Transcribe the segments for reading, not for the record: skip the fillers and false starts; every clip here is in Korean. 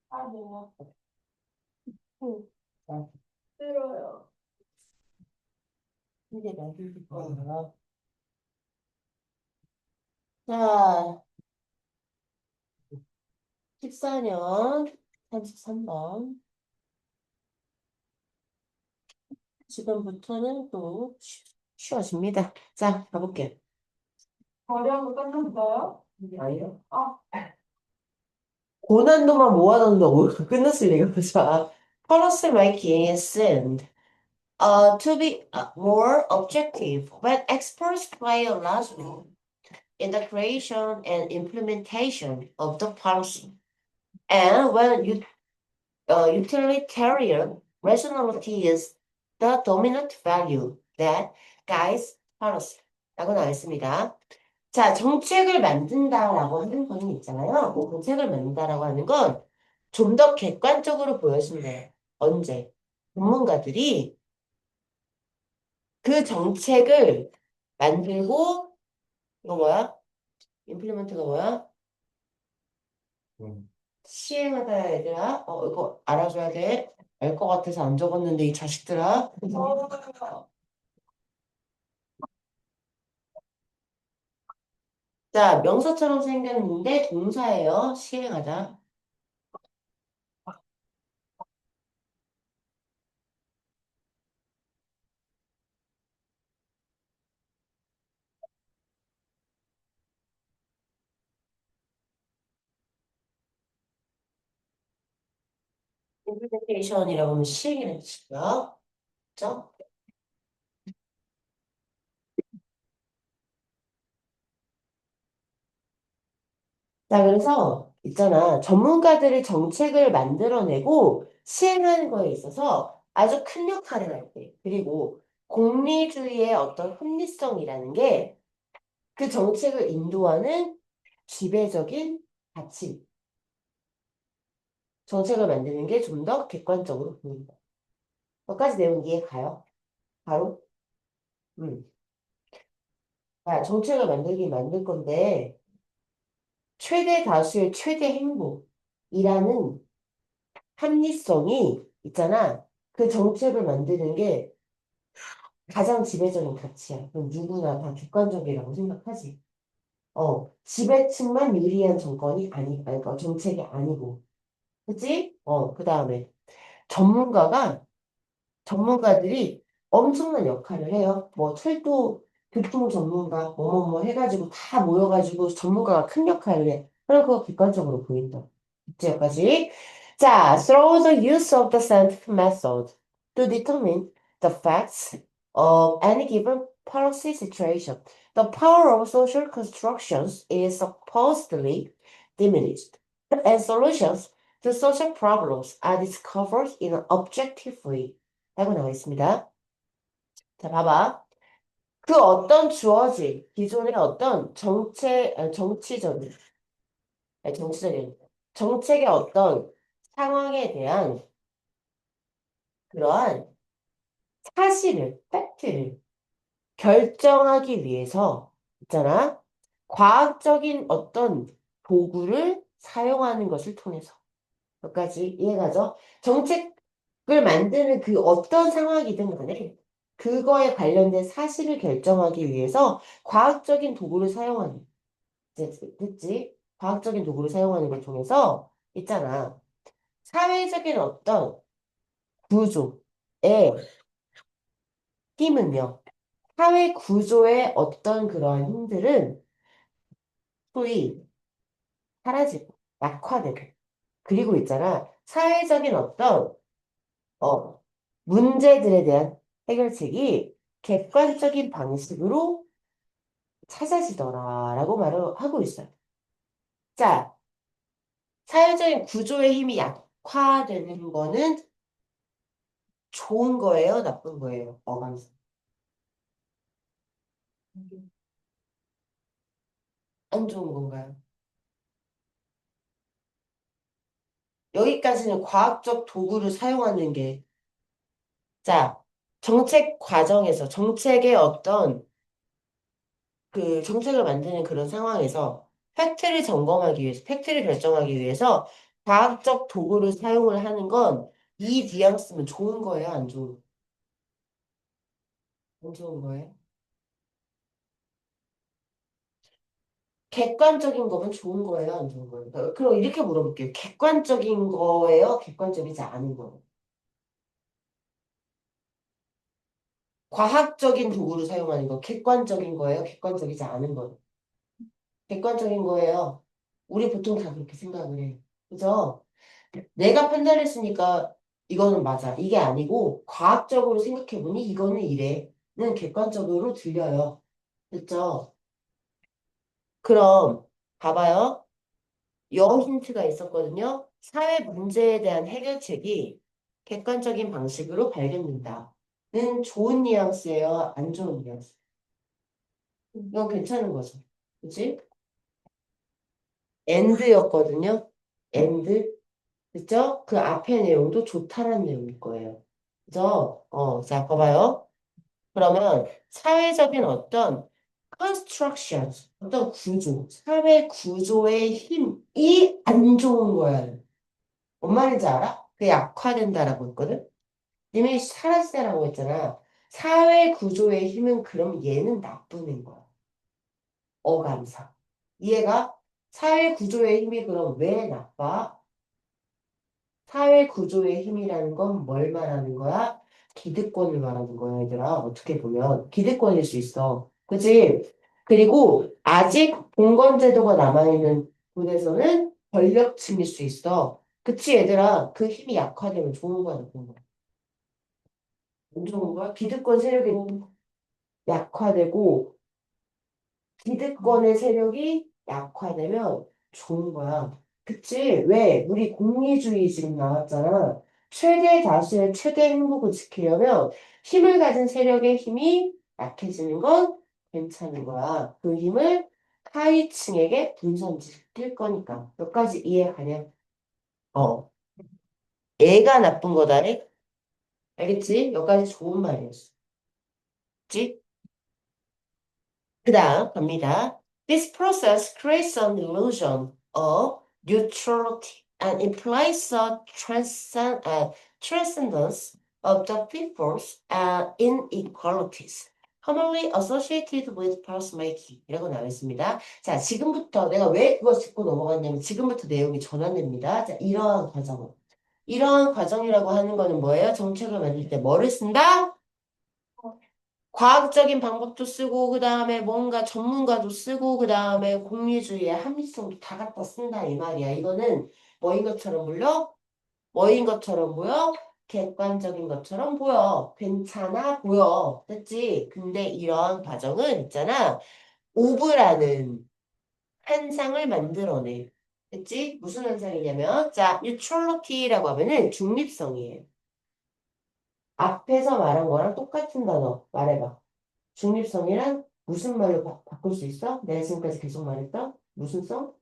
아, 뭐야. 자, 싫어요. 이제 만들 거예요. 자, 14년 33번. 지금부터는 또 쉬워집니다. 자, 가볼게요. 거리하고 끝났어요? 아니요. 아, 고난도만 모아놨는데 오늘 끝났을 리가 보자. Policy making is soon to be more objective when experts play a large role in the creation and implementation of the policy. And when utilitarian rationality is the dominant value that guides policy. 라고 나와 있습니다. 자, 정책을 만든다라고 하는 거는 있잖아요. 정책을 만든다라고 하는 건 좀 더 객관적으로 보여주면 돼요. 언제? 전문가들이 그 정책을 만들고, 이거 뭐야? 임플리먼트가 뭐야? 시행하다 얘들아. 이거 알아줘야 돼. 알 것 같아서 안 적었는데 이 자식들아. 자, 명사처럼 생겼는데 동사예요. 시행하다. implementation이라고 하면 시행이라는 뜻이고요. 그죠? 자, 그래서 있잖아. 전문가들이 정책을 만들어내고 시행하는 거에 있어서 아주 큰 역할을 할 때. 그리고 공리주의의 어떤 합리성이라는 게 그 정책을 인도하는 지배적인 가치. 정책을 만드는 게 좀 더 객관적으로 보인다. 몇 가지 내용 이해 가요? 바로? 음. 아, 정책을 만들긴 만들 건데 최대 다수의 최대 행복이라는 합리성이 있잖아. 그 정책을 만드는 게 가장 지배적인 가치야. 그럼 누구나 다 객관적이라고 생각하지. 지배층만 유리한 정권이 그러니까 정책이 아니고. 그치? 그 다음에 전문가가 전문가들이 엄청난 역할을 해요. 뭐 철도 교통 전문가 뭐뭐뭐 해가지고 다 모여가지고 전문가가 큰 역할을 해. 그럼 그거 객관적으로 보인다. 있지 여기까지. 자, through the use of the scientific method to determine the facts of any given policy situation, the power of social constructions is supposedly diminished, and solutions to social problems are discovered in an objective way. 라고 나와 있습니다. 자, 봐봐. 그 어떤 주어진 기존의 어떤 정치적인, 정치적인, 정책의 어떤 상황에 대한 그러한 사실을, 팩트를 결정하기 위해서 있잖아. 과학적인 어떤 도구를 사용하는 것을 통해서. 여기까지 이해가죠? 정책을 만드는 그 어떤 상황이든 간에 그거에 관련된 사실을 결정하기 위해서 과학적인 도구를 사용하는, 됐지? 과학적인 도구를 사용하는 걸 통해서 있잖아. 사회적인 어떤 구조의 힘은요. 사회 구조의 어떤 그러한 힘들은 소위 사라지고 약화되고 그리고 있잖아. 사회적인 어떤 어, 문제들에 대한 해결책이 객관적인 방식으로 찾아지더라라고 말을 하고 있어요. 자, 사회적인 구조의 힘이 약화되는 거는 좋은 거예요, 나쁜 거예요? 어감상. 안 좋은 건가요? 여기까지는 과학적 도구를 사용하는 게, 자, 정책 과정에서 정책의 어떤 그 정책을 만드는 그런 상황에서 팩트를 점검하기 위해서, 팩트를 결정하기 위해서 과학적 도구를 사용을 하는 건 이 뉘앙스면 좋은 거예요, 안 좋은, 안 좋은 거예요? 객관적인 거면 좋은 거예요, 안 좋은 거예요? 그럼 이렇게 물어볼게요. 객관적인 거예요? 객관적이지 않은 거예요? 과학적인 도구를 사용하는 거 객관적인 거예요? 객관적이지 않은 거예요? 객관적인 거예요. 우리 보통 다 그렇게 생각을 해. 그죠? 내가 판단했으니까 이거는 맞아. 이게 아니고 과학적으로 생각해보니 이거는 이래는 객관적으로 들려요. 됐죠? 그럼 봐봐요. 여 힌트가 있었거든요. 사회 문제에 대한 해결책이 객관적인 방식으로 발견된다. 는 좋은 뉘앙스예요? 안 좋은 뉘앙스? 이건 괜찮은 거죠. 그치? 엔드였거든요. 엔드. 그죠? 그 앞에 내용도 좋다라는 내용일 거예요. 그죠? 자, 봐봐요. 그러면 사회적인 어떤 construction, 어떤 구조, 사회 구조의 힘이 안 좋은 거야. 뭔 말인지 알아? 그게 약화된다라고 했거든? 이미 살았어라고 했잖아. 사회 구조의 힘은 그럼 얘는 나쁜 애인 거야. 어감상. 이해가? 사회 구조의 힘이 그럼 왜 나빠? 사회 구조의 힘이라는 건 뭘 말하는 거야? 기득권을 말하는 거야, 얘들아. 어떻게 보면. 기득권일 수 있어. 그치? 그리고 아직 봉건제도가 남아있는 곳에서는 권력층일 수 있어. 그치, 얘들아? 그 힘이 약화되면 좋은 거야, 나쁜 거야? 안 좋은 거야? 기득권 세력이 약화되고, 기득권의 세력이 약화되면 좋은 거야. 그치? 왜? 우리 공리주의 지금 나왔잖아. 최대 다수의 최대 행복을 지키려면 힘을 가진 세력의 힘이 약해지는 건 괜찮은 거야. 그 힘을 하위층에게 분산시킬 거니까. 몇 가지 이해가냐? 어. 애가 나쁜 거다래? 알겠지? 여기까지 좋은 말이었어. 그치? 그 다음 갑니다. This process creates an illusion of neutrality and implies a transcendence of the peoples and inequalities commonly associated with peacemaking 이라고 나와 있습니다. 자, 지금부터 내가 왜 그거 짚고 넘어갔냐면 지금부터 내용이 전환됩니다. 자, 이러한 과정은. 이러한 과정이라고 하는 거는 뭐예요? 정책을 만들 때 뭐를 쓴다? 과학적인 방법도 쓰고 그다음에 뭔가 전문가도 쓰고 그다음에 공리주의의 합리성도 다 갖다 쓴다 이 말이야. 이거는 뭐인 것처럼 보여? 뭐인 것처럼 보여? 객관적인 것처럼 보여. 괜찮아 보여. 됐지? 근데 이런 과정은 있잖아. 오브라는 현상을 만들어내. 됐지? 무슨 현상이냐면 자, neutrality라고 하면은 중립성이에요. 앞에서 말한 거랑 똑같은 단어 말해봐. 중립성이란 무슨 말로 바꿀 수 있어? 내가 지금까지 계속 말했던 무슨 성?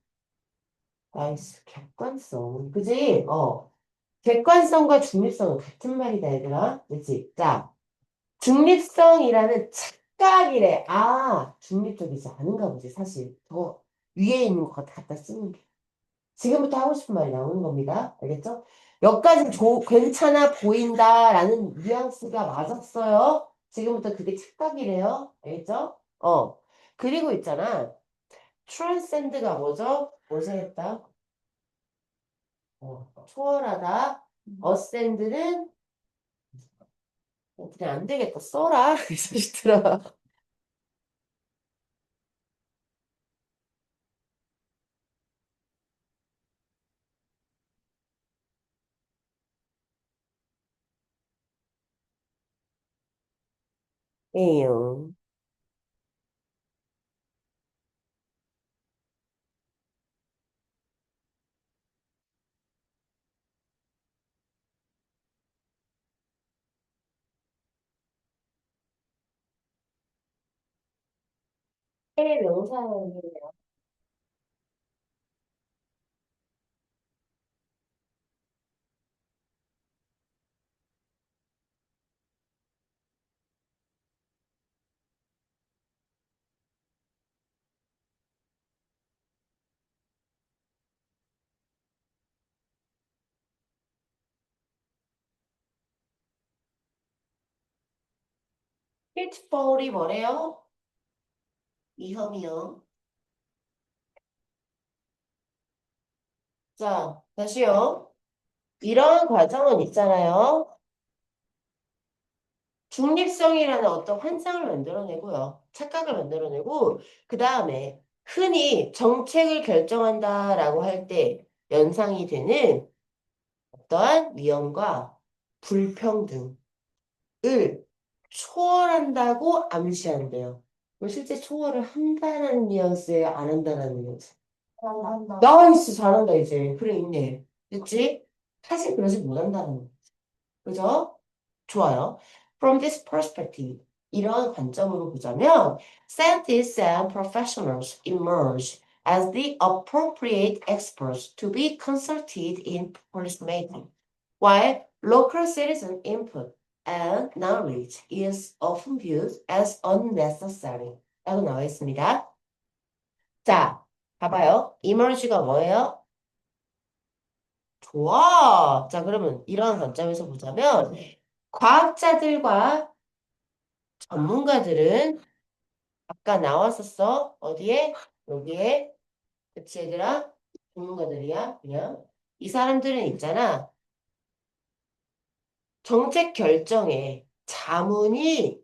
나이스 객관성. 그지? 객관성과 중립성은 같은 말이다, 얘들아. 그치? 자, 중립성이라는 착각이래. 아, 중립적이지 않은가 보지, 사실. 더 위에 있는 것 갖다 쓰는 게. 지금부터 하고 싶은 말이 나오는 겁니다. 알겠죠? 여기까지 괜찮아 보인다라는 뉘앙스가 맞았어요. 지금부터 그게 착각이래요. 알겠죠? 그리고 있잖아. transcend가 뭐죠? 뭐죠 했다? 초월하다. ascend는 그냥 안 되겠다. 써라. 이 자식들아. 에요. 해명사예요. pitfall이 뭐래요? 위험이요. 자, 다시요. 이런 과정은 있잖아요. 중립성이라는 어떤 환상을 만들어내고요. 착각을 만들어내고, 그 다음에 흔히 정책을 결정한다라고 할 때 연상이 되는 어떠한 위험과 불평등을 초월한다고 암시한대요. 그럼 실제 초월을 한다는 뉘앙스에 안 한다는 뉘앙스. 잘한다. 나이스, 잘한다, 이제. 그래, 있네. 됐지? 사실 그러지 못한다는 거. 그죠? 좋아요. From this perspective, 이런 관점으로 보자면, scientists and professionals emerge as the appropriate experts to be consulted in policy making, while local citizen input and knowledge is often viewed as unnecessary. 라고 나와 있습니다. 자, 봐봐요. emerge가 뭐예요? 좋아. 자, 그러면 이런 관점에서 보자면, 과학자들과 전문가들은 아까 나왔었어. 어디에? 여기에. 그치, 얘들아? 전문가들이야, 그냥. 이 사람들은 있잖아. 정책 결정에 자문을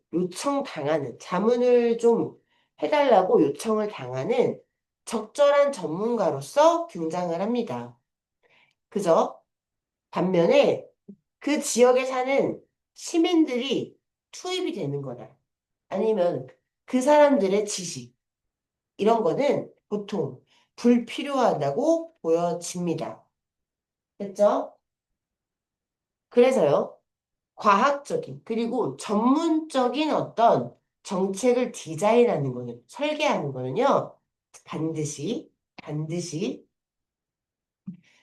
좀 해달라고 요청을 당하는 적절한 전문가로서 등장을 합니다. 그죠? 반면에 그 지역에 사는 시민들이 투입이 되는 거다. 아니면 그 사람들의 지식, 이런 거는 보통 불필요하다고 보여집니다. 됐죠? 그래서요, 과학적인, 그리고 전문적인 어떤 정책을 디자인하는 거는, 설계하는 거는요, 반드시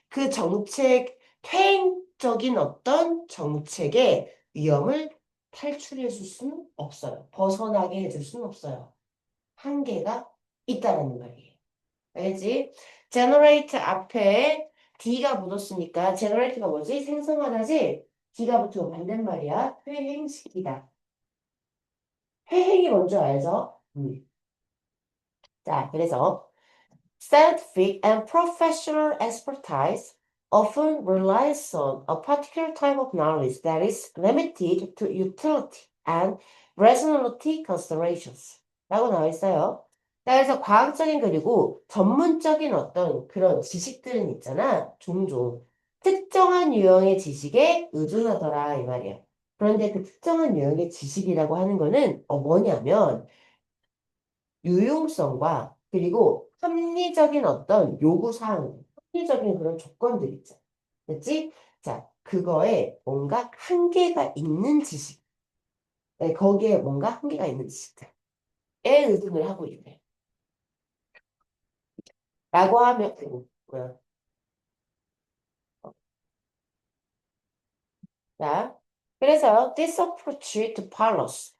그 정책, 퇴행적인 어떤 정책의 위험을 탈출해 줄 수는 없어요. 벗어나게 해줄 수는 없어요. 한계가 있다는 말이에요. 알겠지? generate 앞에 D가 묻었으니까 generate가 뭐지? 생성하다지? D가 붙으면 반대말이야. 회행시키다. 회행이 뭔지 알죠? 자, 그래서 scientific and professional expertise often relies on a particular type of knowledge that is limited to utility and rationality considerations. 라고 나와 있어요. 자, 그래서 과학적인 그리고 전문적인 어떤 그런 지식들은 있잖아. 종종 특정한 유형의 지식에 의존하더라 이 말이야. 그런데 그 특정한 유형의 지식이라고 하는 거는 뭐냐면 유용성과 그리고 합리적인 어떤 요구사항, 합리적인 그런 조건들 있죠. 됐지? 자, 그거에 뭔가 한계가 있는 지식. 네, 거기에 뭔가 한계가 있는 지식들에 의존을 하고 있네. 라고 하면, 뭐야. 자, 그래서 this approach to policy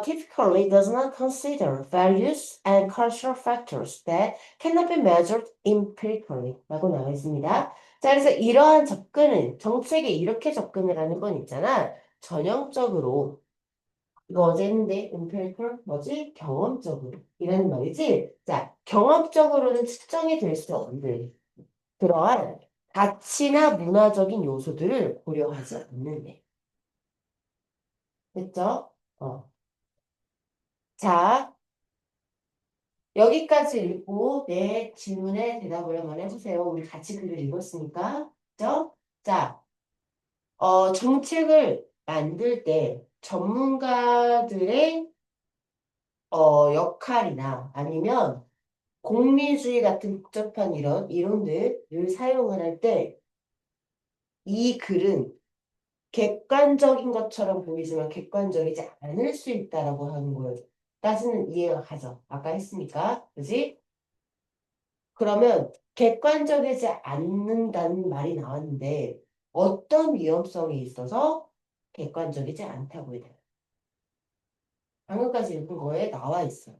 typically does not consider values and cultural factors that cannot be measured empirically 라고 나와 있습니다. 자, 그래서 이러한 접근은, 정책에 이렇게 접근을 하는 건 있잖아. 전형적으로, 이거 어제 했는데, empirical, 뭐지? 경험적으로. 이라는 말이지. 자, 경험적으로는 측정이 될 수 없는 그러한 가치나 문화적인 요소들을 고려하지 않는데. 됐죠? 자, 여기까지 읽고 내 질문에 대답을 한번 해주세요. 우리 같이 글을 읽었으니까. 그죠? 자, 정책을 만들 때 전문가들의 역할이나 아니면 공리주의 같은 복잡한 이런 이론들을 사용을 할 때 이 글은 객관적인 것처럼 보이지만 객관적이지 않을 수 있다라고 하는 거예요. 따지는 이해가 가죠. 아까 했으니까. 그지? 그러면 객관적이지 않는다는 말이 나왔는데 어떤 위험성이 있어서 객관적이지 않다고 해야 돼요. 방금까지 읽은 거에 나와 있어요.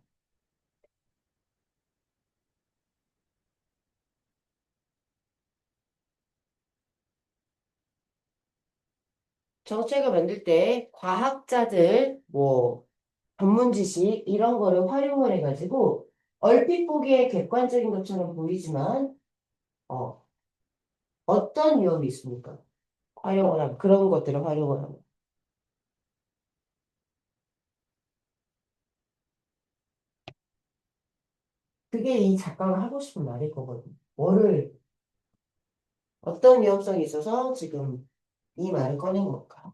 정책을 만들 때 과학자들, 뭐 전문 지식 이런 거를 활용을 해가지고 얼핏 보기에 객관적인 것처럼 보이지만 어, 어떤 위험이 있습니까? 활용을 하면 그런 것들을 활용을 하면 그게 이 작가가 하고 싶은 말일 거거든. 뭐를 어떤 위험성이 있어서 지금 이 말을 꺼낸 걸까?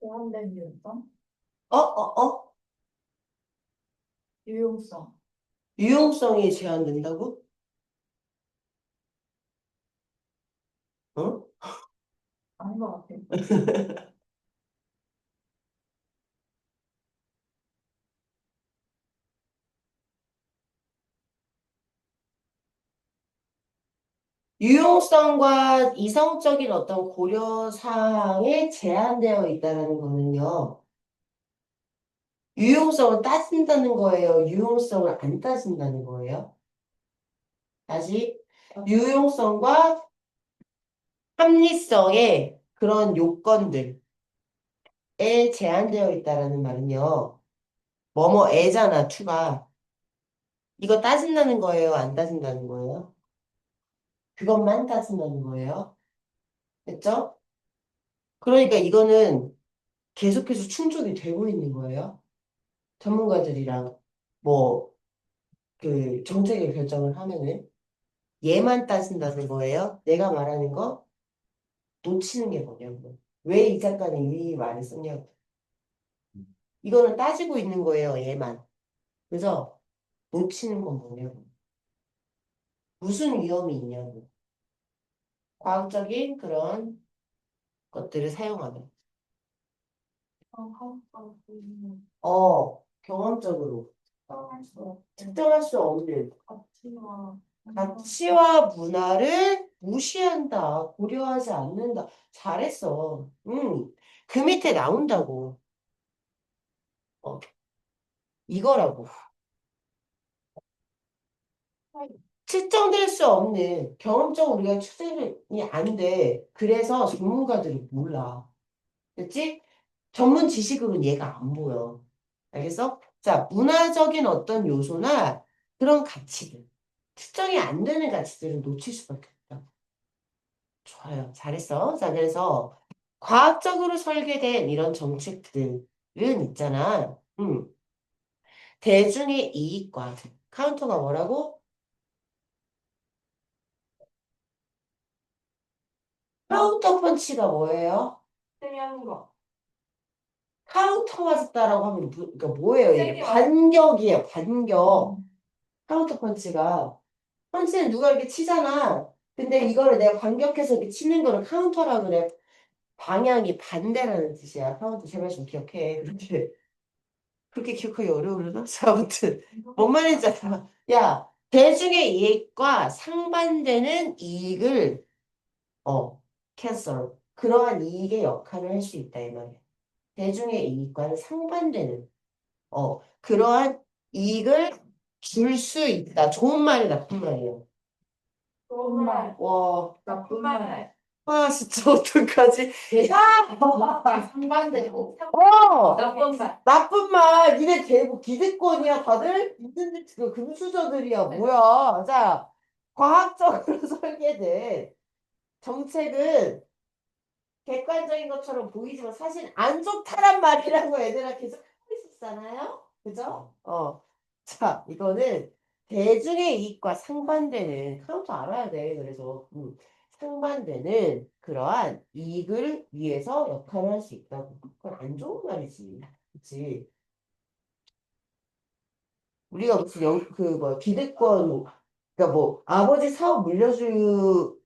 제한된 유용성? 어? 유용성. 유용성이 제한된다고? 응? 아닌 것 같아. 유용성과 이성적인 어떤 고려사항에 제한되어 있다는 거는요. 유용성을 따진다는 거예요. 유용성을 안 따진다는 거예요. 다시 유용성과 합리성의 그런 요건들에 제한되어 있다라는 말은요. 뭐뭐애잖아, 투가. 이거 따진다는 거예요? 안 따진다는 거예요? 그것만 따진다는 거예요? 됐죠? 그러니까 이거는 계속해서 충족이 되고 있는 거예요. 전문가들이랑 뭐 그 정책을 결정을 하면은 얘만 따진다는 거예요. 내가 말하는 거 놓치는 게 뭐냐고. 왜 이 작가는 이 말을 썼냐고. 이거는 따지고 있는 거예요. 얘만. 그래서 놓치는 건 뭐냐고. 무슨 위험이 있냐고. 과학적인 그런 것들을 사용하면. 경험적으로 할수 없고, 특정할 수 없는 가치와 가치와 문화를 무시한다, 고려하지 않는다. 잘했어. 그 밑에 나온다고. 어, 이거라고. 측정될 수 없는 경험적으로 우리가 추정이 안 돼. 그래서 전문가들이 몰라. 됐지? 전문 지식으로는 얘가 안 보여. 알겠어? 자, 문화적인 어떤 요소나 그런 가치들. 측정이 안 되는 가치들을 놓칠 수밖에 없다. 좋아요. 잘했어. 자, 그래서 과학적으로 설계된 이런 정책들은 있잖아. 대중의 이익과 카운터가 뭐라고? 카운터 펀치가 뭐예요? 세미하는 거. 카운터 맞았다라고 하면 그러니까 뭐예요? 이게 세게 반격이에요. 반격. 카운터 펀치가 펀치는 누가 이렇게 치잖아. 근데 이거를 내가 반격해서 이렇게 치는 거를 카운터라 그래. 방향이 반대라는 뜻이야. 카운터 제발 좀 기억해. 그렇게 기억하기 어려우려나? 자, 아무튼 뭔 말인지 알아. 야, 대중의 이익과 상반되는 이익을 캔슬. 그러한 이익의 역할을 할 수 있다 이 말이야. 대중의 이익과는 상반되는 그러한 이익을 줄 수 있다. 좋은 말이 나쁜 말이에요. 좋은 말, 와, 나쁜 말. 아, 진짜 어떡하지? 상반되고. 나쁜 말. 나쁜 말. 니네 대부 기득권이야, 다들? 니들 그 금수저들이야, 뭐야. 자, 과학적으로 설계된 정책은 객관적인 것처럼 보이지만 사실 안 좋다란 말이라고 얘들아 계속 하고 있었잖아요. 그죠? 자, 이거는 대중의 이익과 상반되는, 그것도 알아야 돼. 그래서, 상반되는 그러한 이익을 위해서 역할을 할 수 있다고. 그건 안 좋은 말이지. 그치? 우리가 무슨 뭐, 기득권, 그러니까 뭐, 아버지 사업 물려주고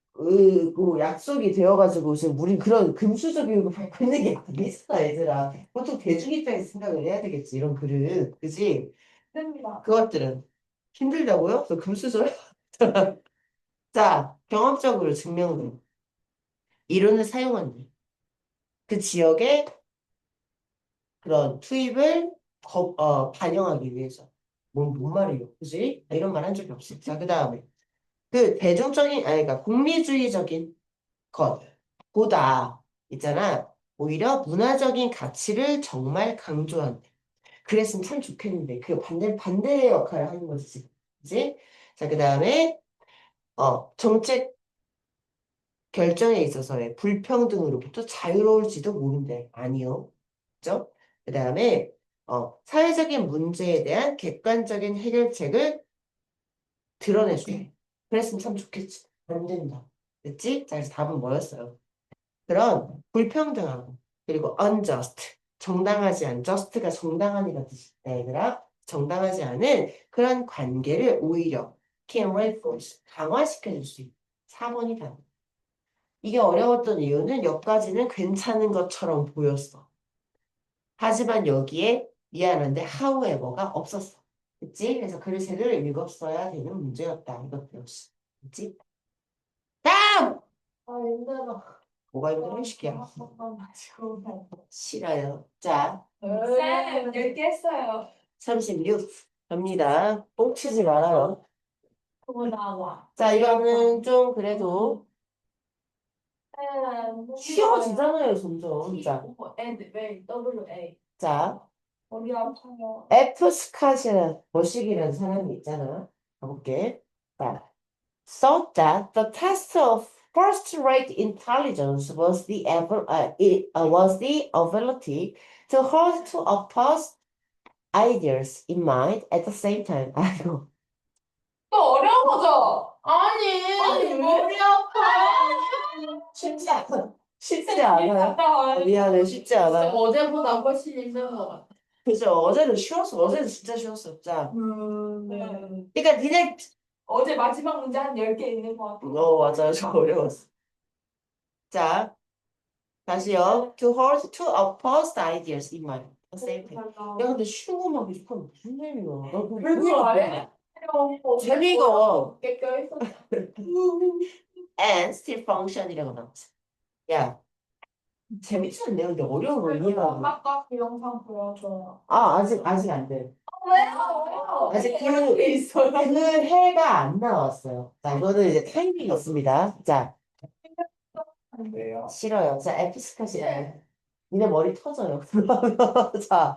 약속이 되어가지고 지금 우린 그런 금수저 교육을 받고 있는 게 아니잖아, 얘들아. 보통 대중 입장에서 생각을 해야 되겠지, 이런 글은. 그지? 됩니다. 그것들은. 힘들다고요? 저 금수저요? 자, 경험적으로 증명된 이론을 사용한다. 그 지역의 그런 투입을 반영하기 위해서. 뭔 말이에요? 그지? 이런 말 한 적이 없어. 자, 그 다음에. 그 대중적인, 아니, 그러니까 공리주의적인 것보다 있잖아. 오히려 문화적인 가치를 정말 강조한대. 그랬으면 참 좋겠는데. 그 반대의 역할을 하는 거지, 지금. 그지? 자, 그 다음에, 정책 결정에 있어서의 불평등으로부터 자유로울지도 모른대. 아니요. 그죠? 그 다음에, 사회적인 문제에 대한 객관적인 해결책을 드러내줘. 그랬으면 참 좋겠지. 안 된다. 됐지? 자, 그래서 답은 뭐였어요? 그런 불평등하고 그리고 unjust 정당하지 않은 just가 정당한이라는 뜻이다 얘들아 정당하지 않은 그런 관계를 오히려 can reinforce 강화시켜줄 수 있다 4번이다 이게 어려웠던 이유는 여기까지는 괜찮은 것처럼 보였어 하지만 여기에 미안한데 however가 없었어 그치? 그래서 글을 제대로 읽었어야 되는 문제였다 이것 배웠어 그치? 다음! 아, 힘들어. 뭐가 힘들어? 시키야 마시고. 싫어요. 자, 쌤, 10개 했어요. 36 갑니다. 뻥치지 말아요. 그거 나와. 자, 이거는 좀 그래도 쌤, 쉬워지잖아요, 점점. 자, and 왜 WA. 자, 머리 아파요. F 스캇이라는 머시기라는 사람이 있잖아. 가볼게. 자, thought that the test of first-rate intelligence was the ability to hold two opposed ideas in mind at the same time. 아이고. 또 어려운 거죠? 아니, 머리 아파. 쉽지 않아. 쉽지 않아요. 갔다 미안해, 쉽지 않아. 어제보다 훨씬 힘든 것 같아. 그죠? 어제는 쉬웠어. 어제는 진짜 쉬웠어. 자, 네. 그러니까 니네, 어제 마지막 문제 한 10개 있는 것 같아. 맞아요. 좀 어려웠어. 자, 다시요. To hold two opposed ideas in mind. at the same time. 야, 근데 쉬운 것만 계속하면 무슨 재미야? 나 그거 별거 안 해? 재미가 껴있어. and still function이라고 나왔어. 야, 재밌지 않네. 근데 어려운 거 이해하고. 아까 그 영상 보여줘요. 아직 안 돼. 왜요? 아직 있어요. 그 해가 안 나왔어요. 자, 이거는 이제 타이밍이 없습니다. 자, 안 돼요. 싫어요. 자, 에프스컷이라는. 니네 머리 터져요. 자,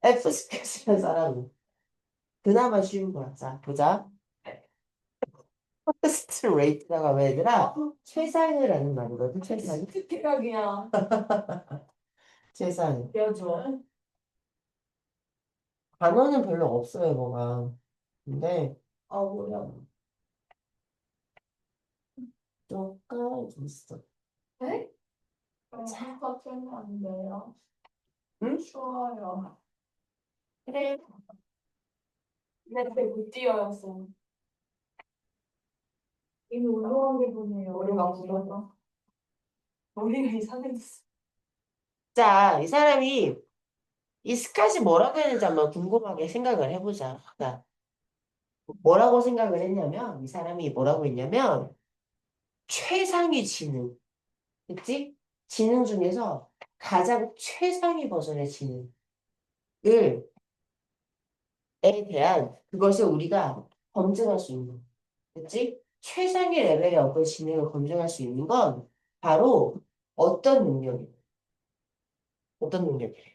에프스컷이라는 사람은 그나마 쉬운 거야. 자, 보자. 퍼스트 레이트라고 하면 얘들아, 최상을 하는 말이거든, 최상. 특히가 그냥 최상. 여줘. 단어는 별로 없어요, 뭐가. 근데, 뭐야. 조금 있어. 네? 같은 안 돼요. 응? 쉬워요. 그래. 근데 못 뛰어였어. 이미 운동한 게 보네요. 머리가 아프다. 머리가 이상해졌어. 자, 이 사람이 이 스캇이 뭐라고 했는지 한번 궁금하게 생각을 해보자. 자, 뭐라고 생각을 했냐면, 이 사람이 뭐라고 했냐면, 최상위 지능. 그치? 지능 중에서 가장 최상위 버전의 지능을 대한 그것을 우리가 검증할 수 있는 거. 그치? 최상의 레벨의 어떤 진행을 검증할 수 있는 건 바로 어떤 능력이에요? 어떤 능력이에요?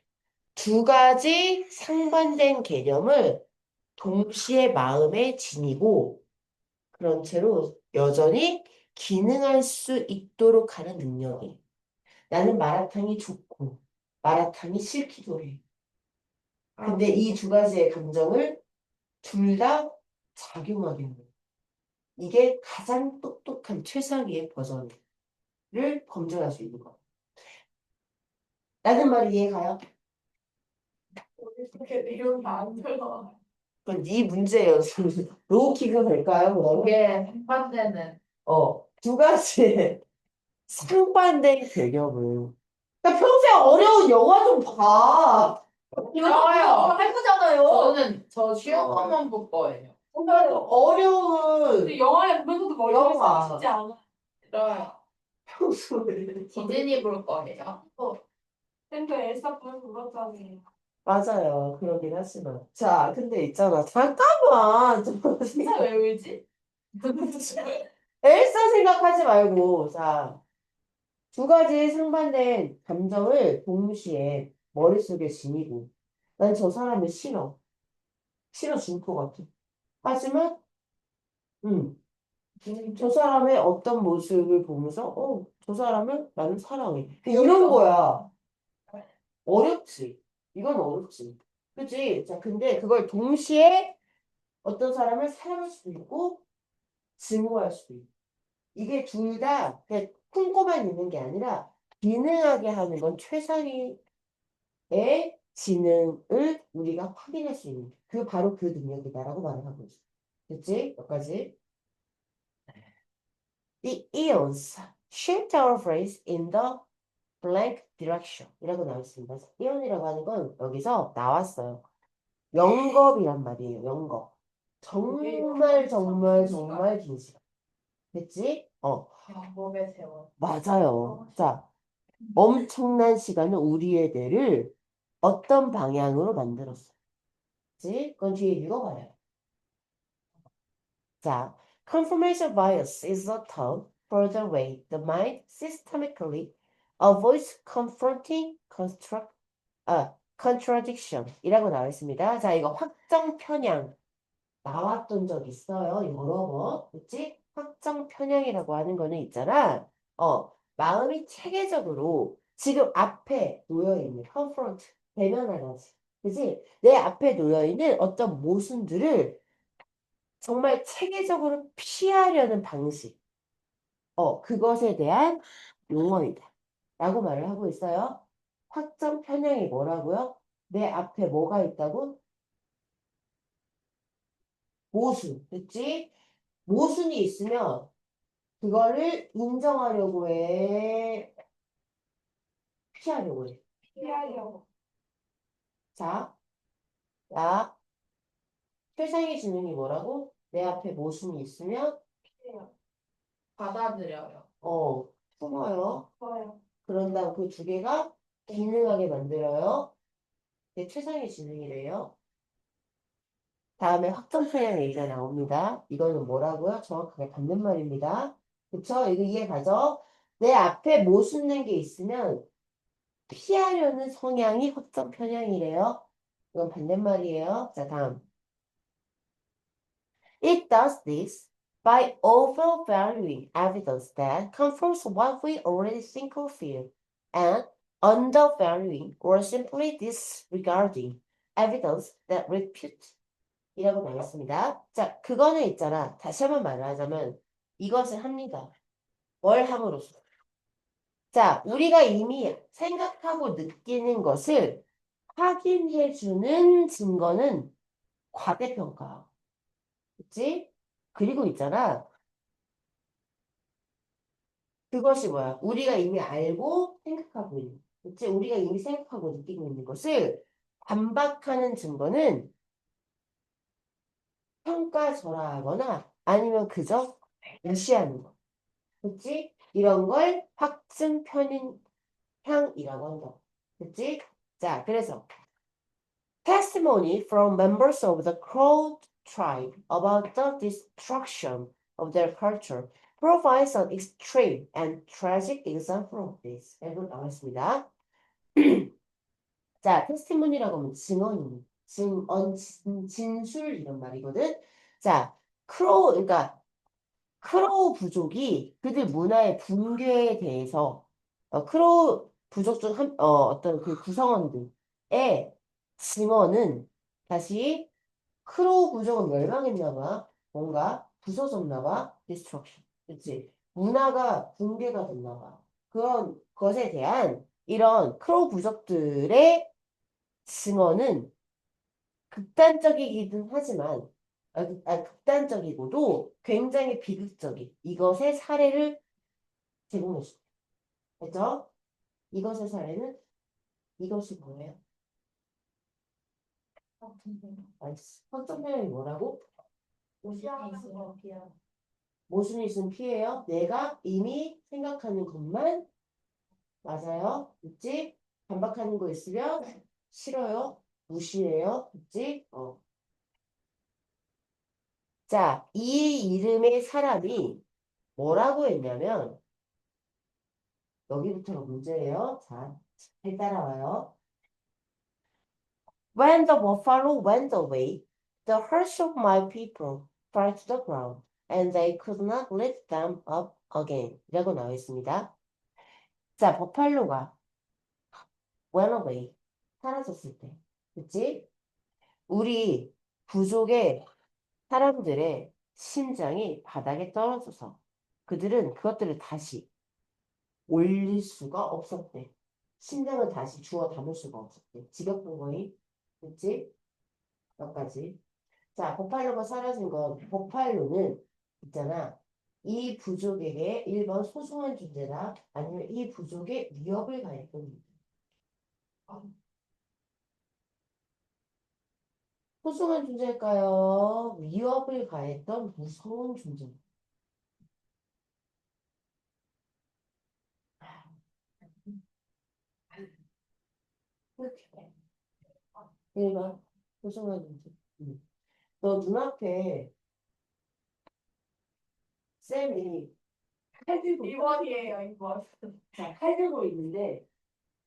두 가지 상반된 개념을 동시에 마음에 지니고 그런 채로 여전히 기능할 수 있도록 하는 능력이. 나는 마라탕이 좋고 마라탕이 싫기도 해. 근데 이 두 가지의 감정을 둘 다 작용하게 하는 거예요. 이게 가장 똑똑한 최상위의 버전을 검증할 수 있는 거예요. 라는 말이 이해가요? 어떻게 이런 게안 들어. 그건 네 문제예요. 로우킥은 될까요? 그럼? 이게 반대는 두 가지 상반된 개념을. 그러니까 평소에 어려운 영화 좀 봐. 이거 좋아요. 할 거잖아요. 저는 저 쉬운 것만 볼 거예요. 그러니까 어려운 근데 영화에 보면서도 머리가 영화. 진지 않아. 싫어요. 평소에. 디즈니 볼 거예요. 쌤도 엘사 보면서 울었잖아요. 맞아요. 그러긴 하지만. 자, 근데 있잖아. 잠깐만. 진짜 왜 울지? 엘사 생각하지 말고. 자, 두 가지 상반된 감정을 동시에 머릿속에 지니고. 난 저 사람을 싫어. 싫어 죽을 것 같아. 하지만, 저 사람의 어떤 모습을 보면서, 저 사람을 나는 사랑해. 이런 거야. 어렵지. 이건 어렵지. 그치? 자, 근데 그걸 동시에 어떤 사람을 사랑할 수도 있고, 증오할 수도 있고. 이게 둘 다 그냥 품고만 있는 게 아니라, 기능하게 하는 건 최상위의 지능을 우리가 확인할 수 있는, 바로 그 능력이다라고 말을 하고 있어. 됐지? 여기까지. The eons shift our phrase in the blank direction 이라고 나와 있습니다. eon이라고 하는 건 여기서 나왔어요. 영겁이란 말이에요. 영겁. 정말 정말 정말 긴 시간. 됐지? 영법의 세월. 맞아요. 자, 엄청난 시간은 우리의 뇌를 어떤 방향으로 만들었어? 그치? 그건 뒤에 읽어봐요. 자, confirmation bias is a term for the way the mind systematically avoids confronting contradiction 이라고 나와 있습니다. 자, 이거 확정 편향 나왔던 적 있어요. 여러 번. 그치? 확정 편향이라고 하는 거는 있잖아. 마음이 체계적으로 지금 앞에 놓여있는 confront, 대면하다지. 그치? 내 앞에 놓여있는 어떤 모순들을 정말 체계적으로 피하려는 방식. 그것에 대한 용어이다. 라고 말을 하고 있어요. 확정 편향이 뭐라고요? 내 앞에 뭐가 있다고? 모순. 그치? 모순이 있으면 그거를 인정하려고 해. 피하려고 해. 피하려고. 자, 야, 최상의 지능이 뭐라고? 내 앞에 모순이 있으면, 피해요. 받아들여요. 숨어요. 좋아요. 그런 다음 그 두 개가 기능하게 만들어요. 내 최상의 지능이래요. 다음에 확정 편향 얘기가 나옵니다. 이거는 뭐라고요? 정확하게 반대말입니다. 그쵸? 이거 이해가죠? 내 앞에 모순된 게 있으면 피하려는 성향이 확정 편향이래요. 이건 반대말이에요. 자, 다음. It does this by overvaluing evidence that confirms what we already think or feel, and undervaluing or simply disregarding evidence that refutes 이라고 나왔습니다. 자, 그거는 있잖아. 다시 한번 말을 하자면 이것을 합니다. 뭘 함으로써? 자, 우리가 이미 생각하고 느끼는 것을 확인해주는 증거는 과대평가. 그치? 그리고 있잖아. 그것이 뭐야? 우리가 이미 알고 생각하고 있는. 그치? 우리가 이미 생각하고 느끼고 있는 것을 반박하는 증거는 평가절하하거나 아니면 그저 무시하는 거. 그치? 이런 걸 확증 편향이라고 한다. 그치? 자, 그래서 testimony from members of the Crow tribe about the destruction of their culture provides an extreme and tragic example of this. 이거 나왔습니다. 자, 테스티모니라고 하면 진술 이런 말이거든. 자, 그러니까 크로우 부족이 그들 문화의 붕괴에 대해서 크로우 부족 중 어떤 그 구성원들의 증언은 다시 크로우 부족은 멸망했나 봐. 뭔가 부서졌나 봐. destruction. 그치? 문화가 붕괴가 됐나 봐. 그런 것에 대한 이런 크로우 부족들의 증언은 극단적이긴 하지만 극단적이고도 굉장히 비극적인 이것의 사례를 제공해 줍니다. 그죠? 이것의 사례는 이것이 뭐예요? 허점 표현이 뭐라고? 모순이 있으면 피해요. 내가 이미 생각하는 것만 맞아요. 있지? 반박하는 거 있으면 싫어요. 무시해요. 있지? 자, 이 이름의 사람이 뭐라고 했냐면 여기부터가 문제예요. 자, 잘 따라와요. When the buffalo went away, the herds of my people fell to the ground, and they could not lift them up again. 이라고 나와 있습니다. 자, 버팔로가 went away. 사라졌을 때. 그치? 우리 부족의 사람들의 심장이 바닥에 떨어져서 그들은 그것들을 다시 올릴 수가 없었대. 심장을 다시 주워 담을 수가 없었대. 직역분거이. 그치? 몇 가지. 자, 버팔로가 사라진 건, 버팔로는 있잖아. 이 부족에게 1번 소중한 존재다. 아니면 이 부족의 위협을 가했던 존재. 소중한 존재일까요? 위협을 가했던 무서운 존재. 이렇게. 1번 소중한 존재. 너 눈앞에 쌤이 칼 들고 2번이에요, 2번. 자, 칼 들고 있는데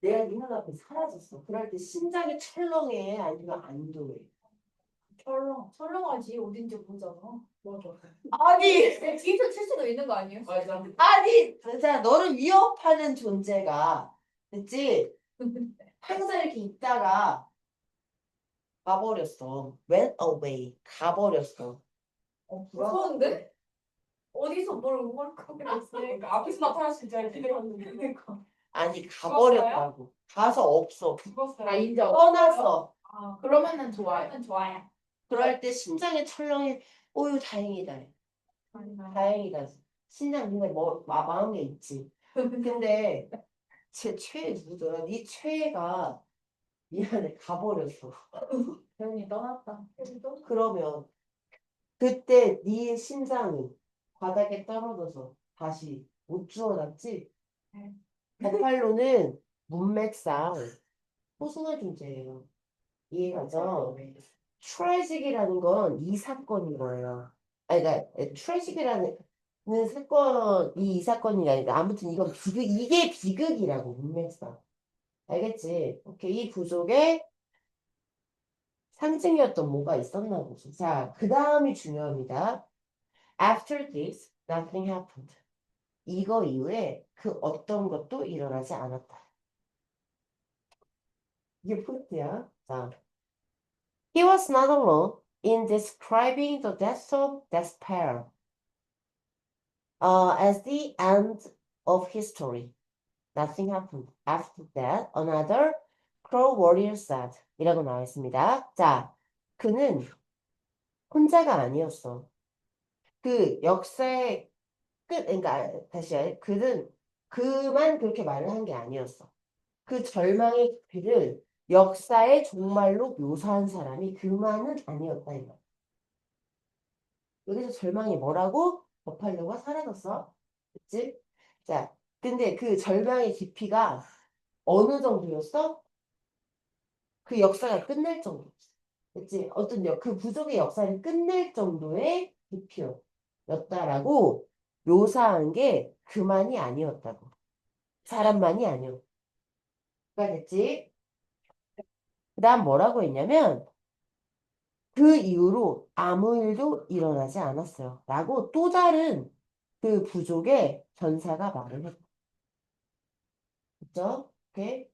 내가 네 눈앞에 사라졌어. 그럴 때 심장이 철렁해 아니면 안 도해? 철렁하지, 어딘지 모르잖아. 맞아. 아니 뒤에서 칠 수도 있는 거 아니에요? 맞아. 아니 자 너를 위협하는 존재가 됐지? 항상 이렇게 있다가 가버렸어. went away 가버렸어. 무서운데? 어디서 뭘 응원하고 있어? 그러니까 앞에서 나타날 수 있잖아. 기대했는데. 아니 가버렸다고. 가서 없어. 죽었어요. 인정. 떠나서. 그러면은 좋아요. 좋아요. 그럴 때 심장이 철렁해. 오유 다행이다. 다행이다. 심장 근데 뭐 마음에 있지. 근데 제 최애 누구더라? 네 최애가 미안해 가버렸어. 태훈이 떠났다. 그러면 그때 네 심장이 바닥에 떨어져서 다시 못 주워놨지? 네. 버팔로는 문맥상 소중한 존재예요. 이해가죠? 트래직이라는 건 이 사건인 거예요. 아니, 그러니까 트래직이라는 사건이 이 사건이 아니라 아무튼 이건 이게 비극이라고 문맥상. 알겠지? 오케이. 이 부족의 상징이었던 뭐가 있었나 보죠. 자, 그 다음이 중요합니다. After this, nothing happened. 이거 이후에 그 어떤 것도 일어나지 않았다. 이게 포인트야. 자, he was not alone in describing the death of despair as the end of history. Nothing happened. After that, another crow warrior said. 이라고 나와 있습니다. 자, 그는 혼자가 아니었어. 그 역사의 끝, 그러니까 다시 그는 그만 그렇게 말을 한 게 아니었어. 그 절망의 깊이를 역사의 종말로 묘사한 사람이 그만은 아니었다 이거. 여기서 절망이 뭐라고? 버팔로가 사라졌어. 그치? 자, 근데 그 절망의 깊이가 어느 정도였어? 그 역사가 끝날 정도. 그치? 그 부족의 역사를 끝낼 정도의 대표였다라고 묘사한 게 그만이 아니었다고. 사람만이 아니었다. 됐지? 그 다음 뭐라고 했냐면, 그 이후로 아무 일도 일어나지 않았어요. 라고 또 다른 그 부족의 전사가 말을 했죠. 그죠? 오케이?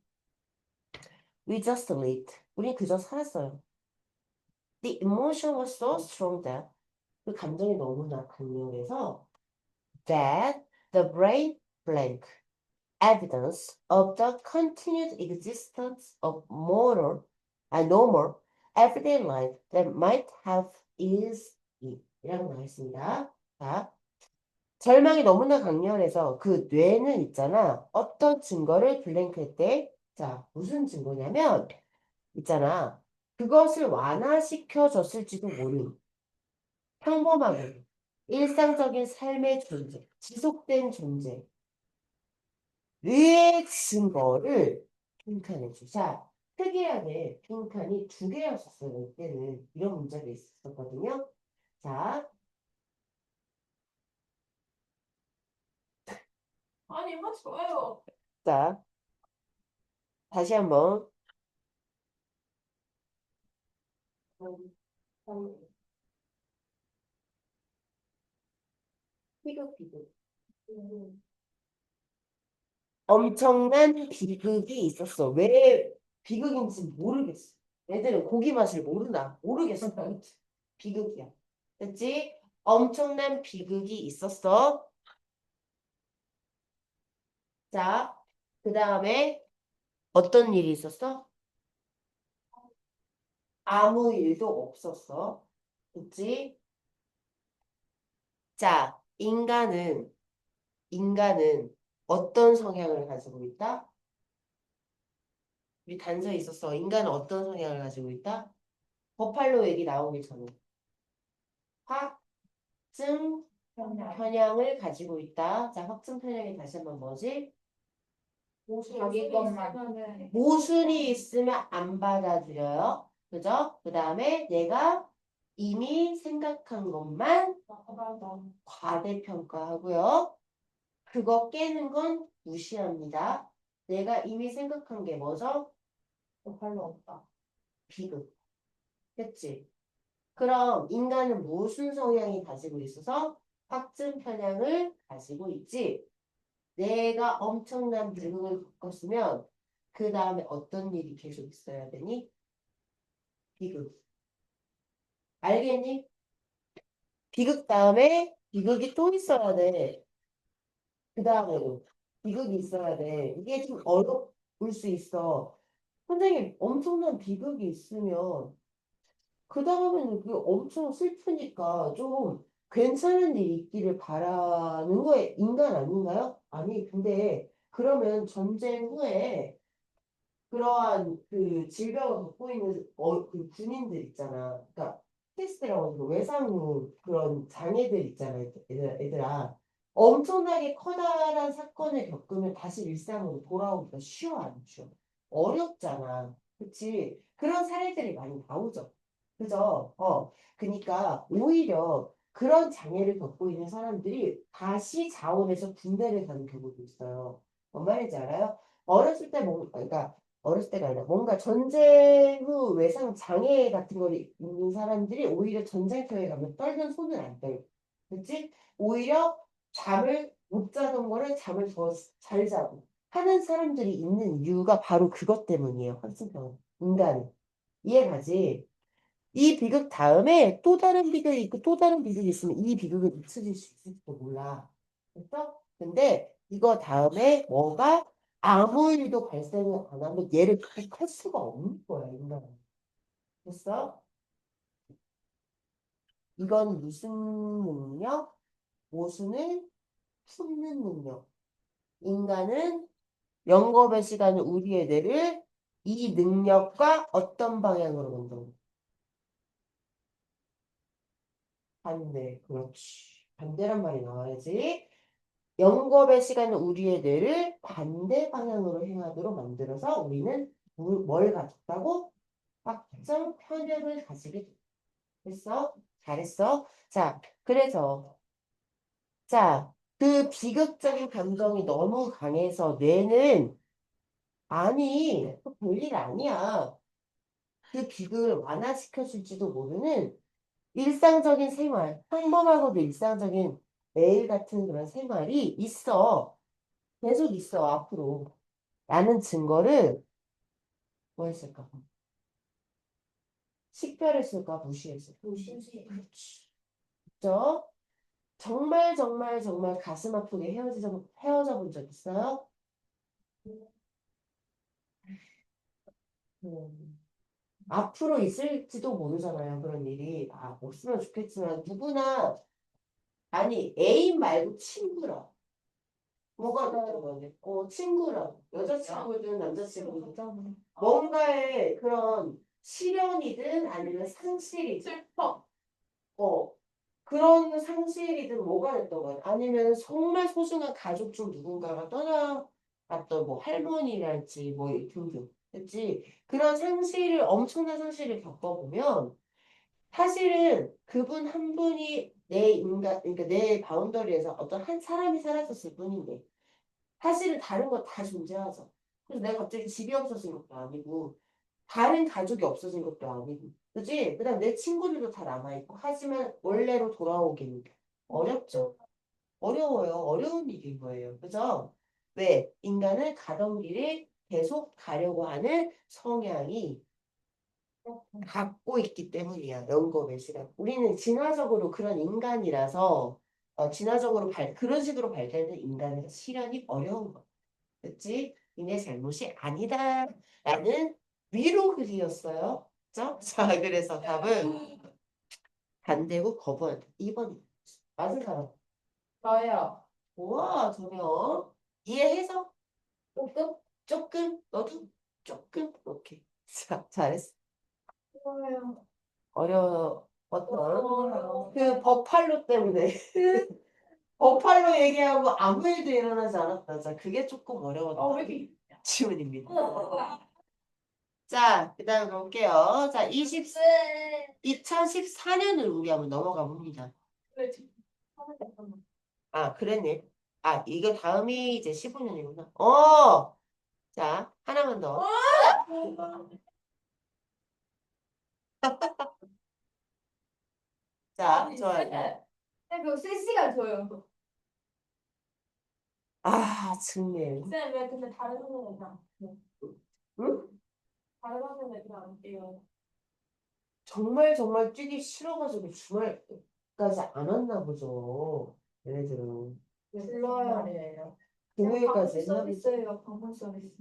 We just lived. 우리 그저 살았어요. The emotion was so strong that 그 감정이 너무나 강렬해서 that the brain blank evidence of the continued existence of moral and normal everyday life that might have is 이라고 나와있습니다. 자, 절망이 너무나 강렬해서 그 뇌는 있잖아. 어떤 증거를 블랭크했대? 자, 무슨 증거냐면 있잖아. 그것을 완화시켜줬을지도 모르는 평범하고 일상적인 삶의 존재, 지속된 존재, 의 증거를 빈칸에 주자. 특이하게 빈칸이 두 개였었어요. 이때는 이런 문제가 있었거든요. 자, 아니 하지 마요. 자, 다시 한번. 비극. 엄청난 비극이 있었어. 왜 비극인지 모르겠어. 애들은 고기 맛을 모르겠어. 비극이야. 됐지? 엄청난 비극이 있었어. 자, 그 다음에 어떤 일이 있었어? 아무 일도 없었어. 됐지? 자, 인간은 어떤 성향을 가지고 있다? 우리 단서에 있었어. 인간은 어떤 성향을 가지고 있다? 버팔로 얘기 나오기 전에. 확증 편향을 가지고 있다. 자, 확증 편향이 다시 한번 뭐지? 자기 것만. 모순이 있으면 안 받아들여요. 그죠? 그 다음에 내가 이미 생각한 것만 과대평가하고요. 그거 깨는 건 무시합니다. 내가 이미 생각한 게 뭐죠? 별로 없다. 비극. 그치? 그럼 인간은 무슨 성향이 가지고 있어서 확증 편향을 가지고 있지? 내가 엄청난 비극을 겪었으면 그 다음에 어떤 일이 계속 있어야 되니? 비극. 알겠니? 비극 다음에 비극이 또 있어야 돼. 그 다음에도 비극이 있어야 돼. 이게 좀 어려울 수 있어. 선생님, 엄청난 비극이 있으면 그 다음에는 그게 엄청 슬프니까 좀 괜찮은 일이 있기를 바라는 거에 인간 아닌가요? 아니, 근데 그러면 전쟁 후에 그러한 그 질병을 겪고 있는 그 군인들 있잖아. 그러니까 PTSD라고 해서 외상 그런 장애들 있잖아. 얘들아. 엄청나게 커다란 사건을 겪으면 다시 일상으로 돌아오기가 쉬워, 안 쉬워? 어렵잖아. 그치? 그런 사례들이 많이 나오죠. 그죠? 그러니까 오히려 그런 장애를 겪고 있는 사람들이 다시 자원해서 군대를 가는 경우도 있어요. 뭔 말인지 알아요? 어렸을 때 그러니까 어렸을 때가 아니라 뭔가 전쟁 후 외상 장애 같은 거 있는 사람들이 오히려 전쟁터에 가면 떨면 손을 안 떨고 그치? 오히려 잠을 못 자던 거를 잠을 더 잘 자고 하는 사람들이 있는 이유가 바로 그것 때문이에요. 확진병 인간은 이해가지? 이 비극 다음에 또 다른 비극이 있고 또 다른 비극이 있으면 이 비극을 잊혀질 수 있을지도 몰라. 됐어? 근데 이거 다음에 뭐가 아무 일도 발생을 안 하면 얘를 극복할 수가 없는 거야, 인간은. 됐어? 이건 무슨 능력? 모순을 품는 능력. 인간은 영겁의 시간은 우리의 뇌를 이 능력과 어떤 방향으로 만들어? 반대. 그렇지. 반대란 말이 나와야지. 영겁의 시간은 우리의 뇌를 반대 방향으로 행하도록 만들어서 우리는 뭘 가졌다고? 확정 편협을 가지게 돼. 됐어? 잘했어? 자, 그래서 자, 그 비극적인 감정이 너무 강해서 뇌는 아니, 별일 아니야. 그 비극을 완화시켜줄지도 모르는 일상적인 생활, 평범하고도 일상적인 매일 같은 그런 생활이 있어. 계속 있어, 앞으로. 라는 증거를 뭐 했을까? 식별했을까? 무시했을까? 무시무시. 그죠? 정말 정말 정말 가슴 아프게 헤어져 본 적 있어요? 음. 앞으로 있을지도 모르잖아요. 그런 일이. 아, 없으면 좋겠지만 누구나 아니 애인 말고 친구라. 뭐가 다른 거지? 친구라. 여자친구든 남자친구든 뭔가의 그런 시련이든 아니면 상실이든 슬퍼. 어, 그런 상실이든 뭐가 됐던 거야. 아니면 정말 소중한 가족 중 누군가가 떠나갔던 뭐 할머니랄지 뭐 등등. 그치? 그런 상실을, 엄청난 상실을 겪어보면 사실은 그분 한 분이 내 인간, 그러니까 내 바운더리에서 어떤 한 사람이 사라졌을 뿐인데 사실은 다른 거 다 존재하죠. 그래서 내가 갑자기 집이 없어진 것도 아니고 다른 가족이 없어진 것도 아니고 그지? 그다음 내 친구들도 다 남아있고 하지만 원래로 돌아오기는 어렵죠. 어려워요. 어려운 일인 거예요. 그죠? 왜? 인간은 가던 길을 계속 가려고 하는 성향이 갖고 있기 때문이야. 연구의 시간. 우리는 진화적으로 그런 인간이라서 진화적으로 그런 식으로 발달된 인간의 실현이 어려운 거야. 그치? 니네 잘못이 아니다. 라는 위로 글이었어요. 그죠? 자, 그래서 답은 반대고 거부한다. 2번이. 맞은 사람. 저요. 우와, 전혀. 이해해서? 조금? 조금? 너도? 조금? 오케이. 자, 잘했어. 좋아요. 어떤? 어려워. 그 버팔로 때문에. 버팔로 얘기하고 아무 일도 일어나지 않았다. 자, 그게 조금 어려웠다. 왜 이렇게. 지문입니다. 자, 그 다음 볼게요. 자, 2014년을 우리 한번 넘어가 봅니다. 왜 지금 하는 거 잠깐만. 아, 그랬네. 아, 이거 다음이 이제 15년이구나. 자, 하나만 더. 자, 좋아요. 그거 실시간 줘요. 아, 정말. 쌤, 왜 근데 다른 선생님이랑 응? 다른 선생님이랑 안 돼요? 정말 정말 뛰기 싫어가지고 주말까지 안 왔나 보죠. 얘네들은. 불러야 돼요. 금요일까지 했나 보죠. 서비스예요. 방문 서비스.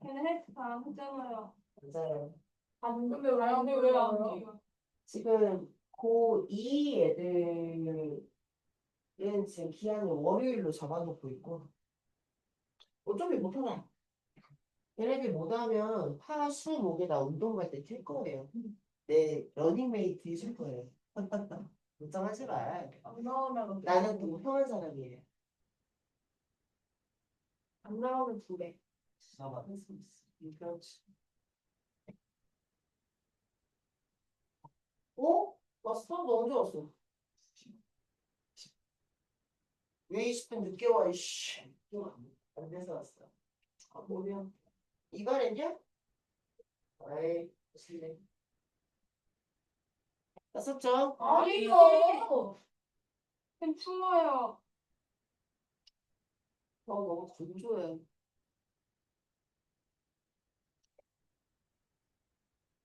걔는 헬스 다 하잖아요. 맞아요. 근데 왜안 돼요? 지금 고2 애들은 지금 기한을 월요일로 잡아놓고 있고 어차피 못하나. 얘네들 못하면 화, 수, 목에 나 운동 갈 때 뛸 거예요. 내 러닝메이트 해줄 거예요. 걱정하지 마. 안 나오면 나는 공평한 사람이에요. 안 나오면 두 배. 나만 할수 있어. 그렇지. 왔어? 너 언제 왔어? 왜 20분 늦게 와, 이씨. 안 돼서 왔어. 아, 뭐야. 이발했냐? 아이, 실례. 왔었죠? 아니요. 괜찮아요. 너무 건조해.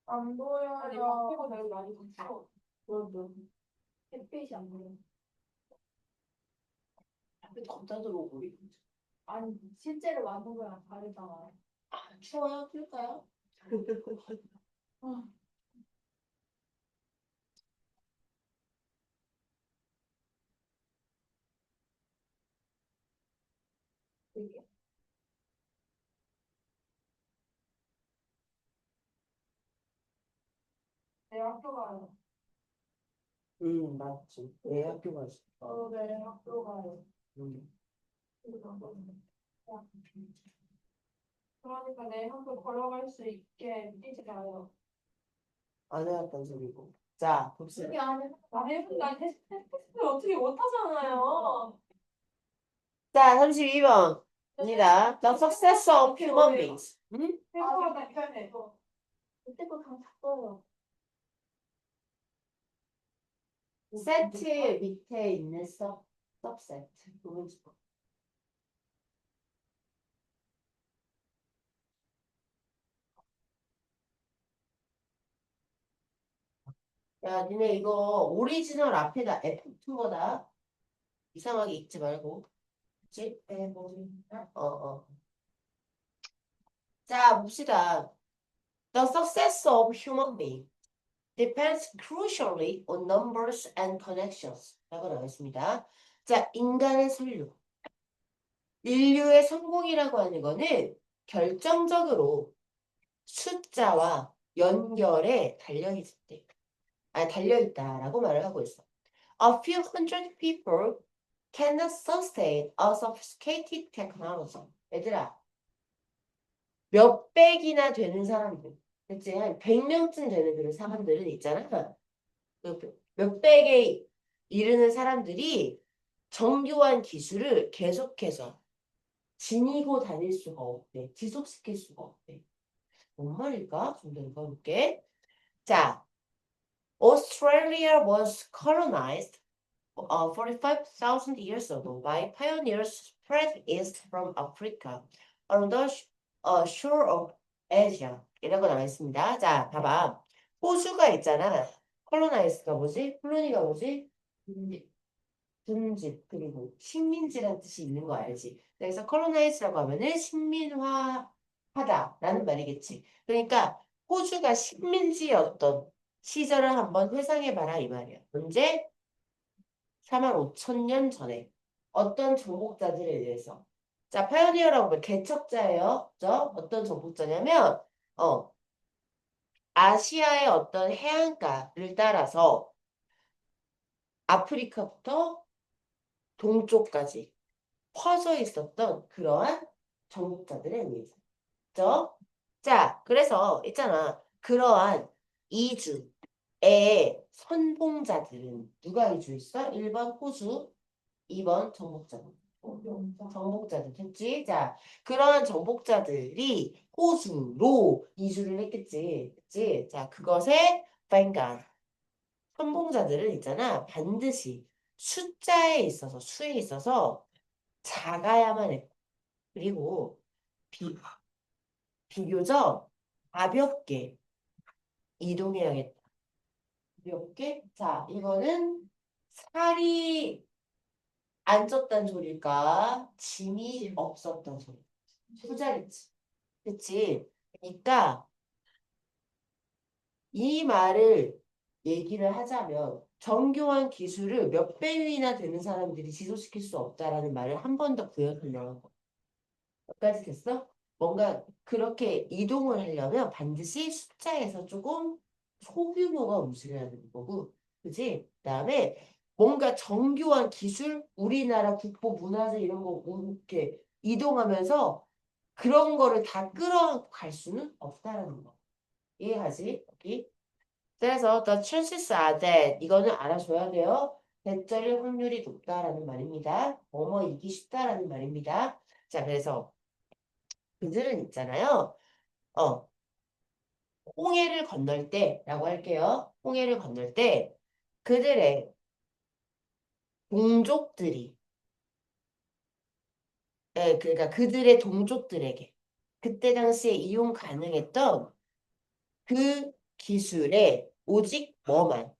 안 보여요. 아니, 밖에가 내가 많이 봤어. 뭐. 햇빛이 안 보여. 앞에 덥다 들어오고 우리. 아니, 실제로 만든 거랑 다르잖아. 추워요? 풀까요? 아, 되게. 내 학교 가요. 맞지. 애 학교 가지. 내 학교 가요. 음. 그러니까 내 학교 걸어갈 수 있게 뛰지 마요. 안 해왔단 소리고. 자, 봅시다. 그게 아니라 나 해본다. 테스트를 어떻게 못하잖아요. 자, 32번. 입니다. The success of human beings. 응? 해보다 편해. 그때 거 그냥 다 써요. 세트 밑에 있는 서브세트. 보면 좋아. 야, 니네 이거 오리지널 앞에다 F2 거다. 이상하게 읽지 말고. 그치? 네, 뭐지? 어. 자, 봅시다. The success of human being depends crucially on numbers and connections. 라고 나와있습니다. 자, 인간의 선류. 인류의 성공이라고 하는 거는 결정적으로 숫자와 연결에 달려있대. 달려있다라고 말을 하고 있어. A few hundred people cannot sustain a sophisticated technology. 얘들아, 몇백이나 되는 사람들, 그치? 한 100명쯤 되는 그런 사람들은 있잖아. 그 몇백에 이르는 사람들이 정교한 기술을 계속해서 지니고 다닐 수가 없대. 지속시킬 수가 없대. 뭔 말일까? 좀 더 읽어볼게. 자, Australia was colonized 45,000 years ago by pioneers spread east from Africa on the shore of Asia. 이라고 나와 있습니다. 자, 봐봐. 호주가 있잖아. 콜로나이스가 뭐지? 콜로니가 뭐지? 둔집, 그리고 식민지라는 뜻이 있는 거 알지? 그래서 콜로나이스라고 하면은 식민화하다라는 말이겠지. 그러니까 호주가 식민지였던 시절을 한번 회상해봐라 이 말이야. 언제? 45,000년 전에 어떤 정복자들에 의해서. 자, 파이오니어라고 하면 개척자예요. 그죠? 어떤 정복자냐면 아시아의 어떤 해안가를 따라서 아프리카부터 동쪽까지 퍼져 있었던 그러한 정복자들에 의해서. 그죠? 자, 그래서 있잖아. 그러한 이주의 선봉자들은 누가 이주했어? 1번 호주, 2번 정복자들. 정복자들 됐지? 자, 그러한 정복자들이 호주로 이주를 했겠지. 그치? 자, 그것에 vanguard. 선봉자들은 있잖아. 반드시 숫자에 있어서, 수에 있어서 작아야만 했고, 그리고 비교적 가볍게 이동해야겠다. 가볍게? 자, 이거는 살이 안 쪘단 소리일까? 짐이 없었던 소리. 후자리지. 그치? 그러니까 이 말을 얘기를 하자면 정교한 기술을 몇 배위나 되는 사람들이 지속시킬 수 없다라는 말을 한 번 더 부연하려고. 몇 가지 됐어? 뭔가 그렇게 이동을 하려면 반드시 숫자에서 조금 소규모가 움직여야 되는 거고, 그지? 그다음에 뭔가 정교한 기술, 우리나라 국보, 문화재 이런 거 이렇게 이동하면서 그런 거를 다 끌어안고 갈 수는 없다라는 거. 이해하지? 여기. 그래서 the chances are that 이거는 알아줘야 돼요. 대절일 확률이 높다라는 말입니다. 뭐뭐 이기 쉽다라는 말입니다. 자, 그래서 그들은 있잖아요. 어, 홍해를 건널 때라고 할게요. 홍해를 건널 때 그들의 동족들이, 그러니까 그들의 동족들에게 그때 당시에 이용 가능했던 그 기술에 오직 뭐만,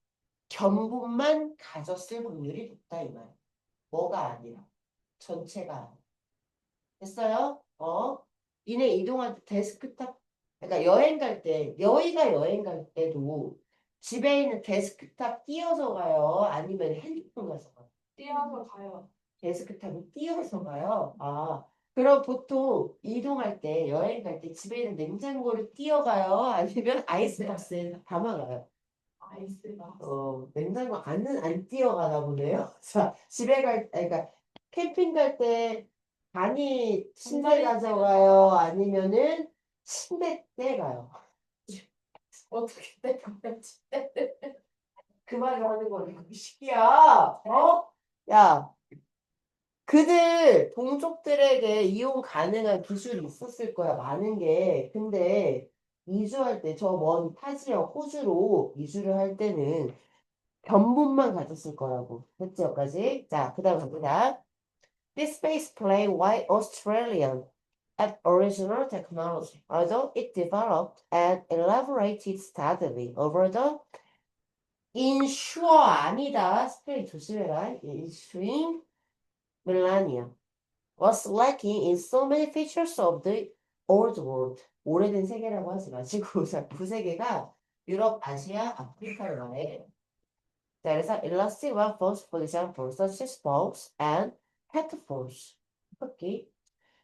견본만 가졌을 확률이 높다 이 말. 뭐가 아니라 전체가 아니라. 됐어요? 니네 이동할 때 데스크탑, 그러니까 여행 갈 때, 여의가 여행 갈 때도 집에 있는 데스크탑 띄어서 가요? 아니면 핸드폰 가서 가요? 뛰어서 가요. 데스크탑을 띄어서 가요? 아, 그럼 보통 이동할 때, 여행 갈 때 집에 있는 냉장고를 띄어가요? 아니면 아이스박스에 담아가요? 아이스가. 냉장고 안 띄어가나 보네요. 자, 집에 그러니까 캠핑 갈 때 간이 침대 가져가요? 아니면은 침대 때 가요? 어떻게 내보내지? 그 말을 하는 거니까 이 시기야. 어? 야, 그들 동족들에게 이용 가능한 기술이 있었을 거야. 많은 게. 근데 이주할 때 저 먼 타지역 호주로 이주를 할 때는 견본만 가졌을 거라고. 됐지, 여기까지? 자, 그 다음 갑니다. This space plane, while Australian at original technology, although it developed and elaborated steadily over the ensure 아니다. 스펠 조심해라. ensuing millennia was lacking in so many features of the old world. 오래된 세계라고 하지 마시고 자, 구세계가 유럽, 아시아, 아프리카를 말해. 자, 그래서 elastic weapons, for example, such as bows and headphones. 토끼.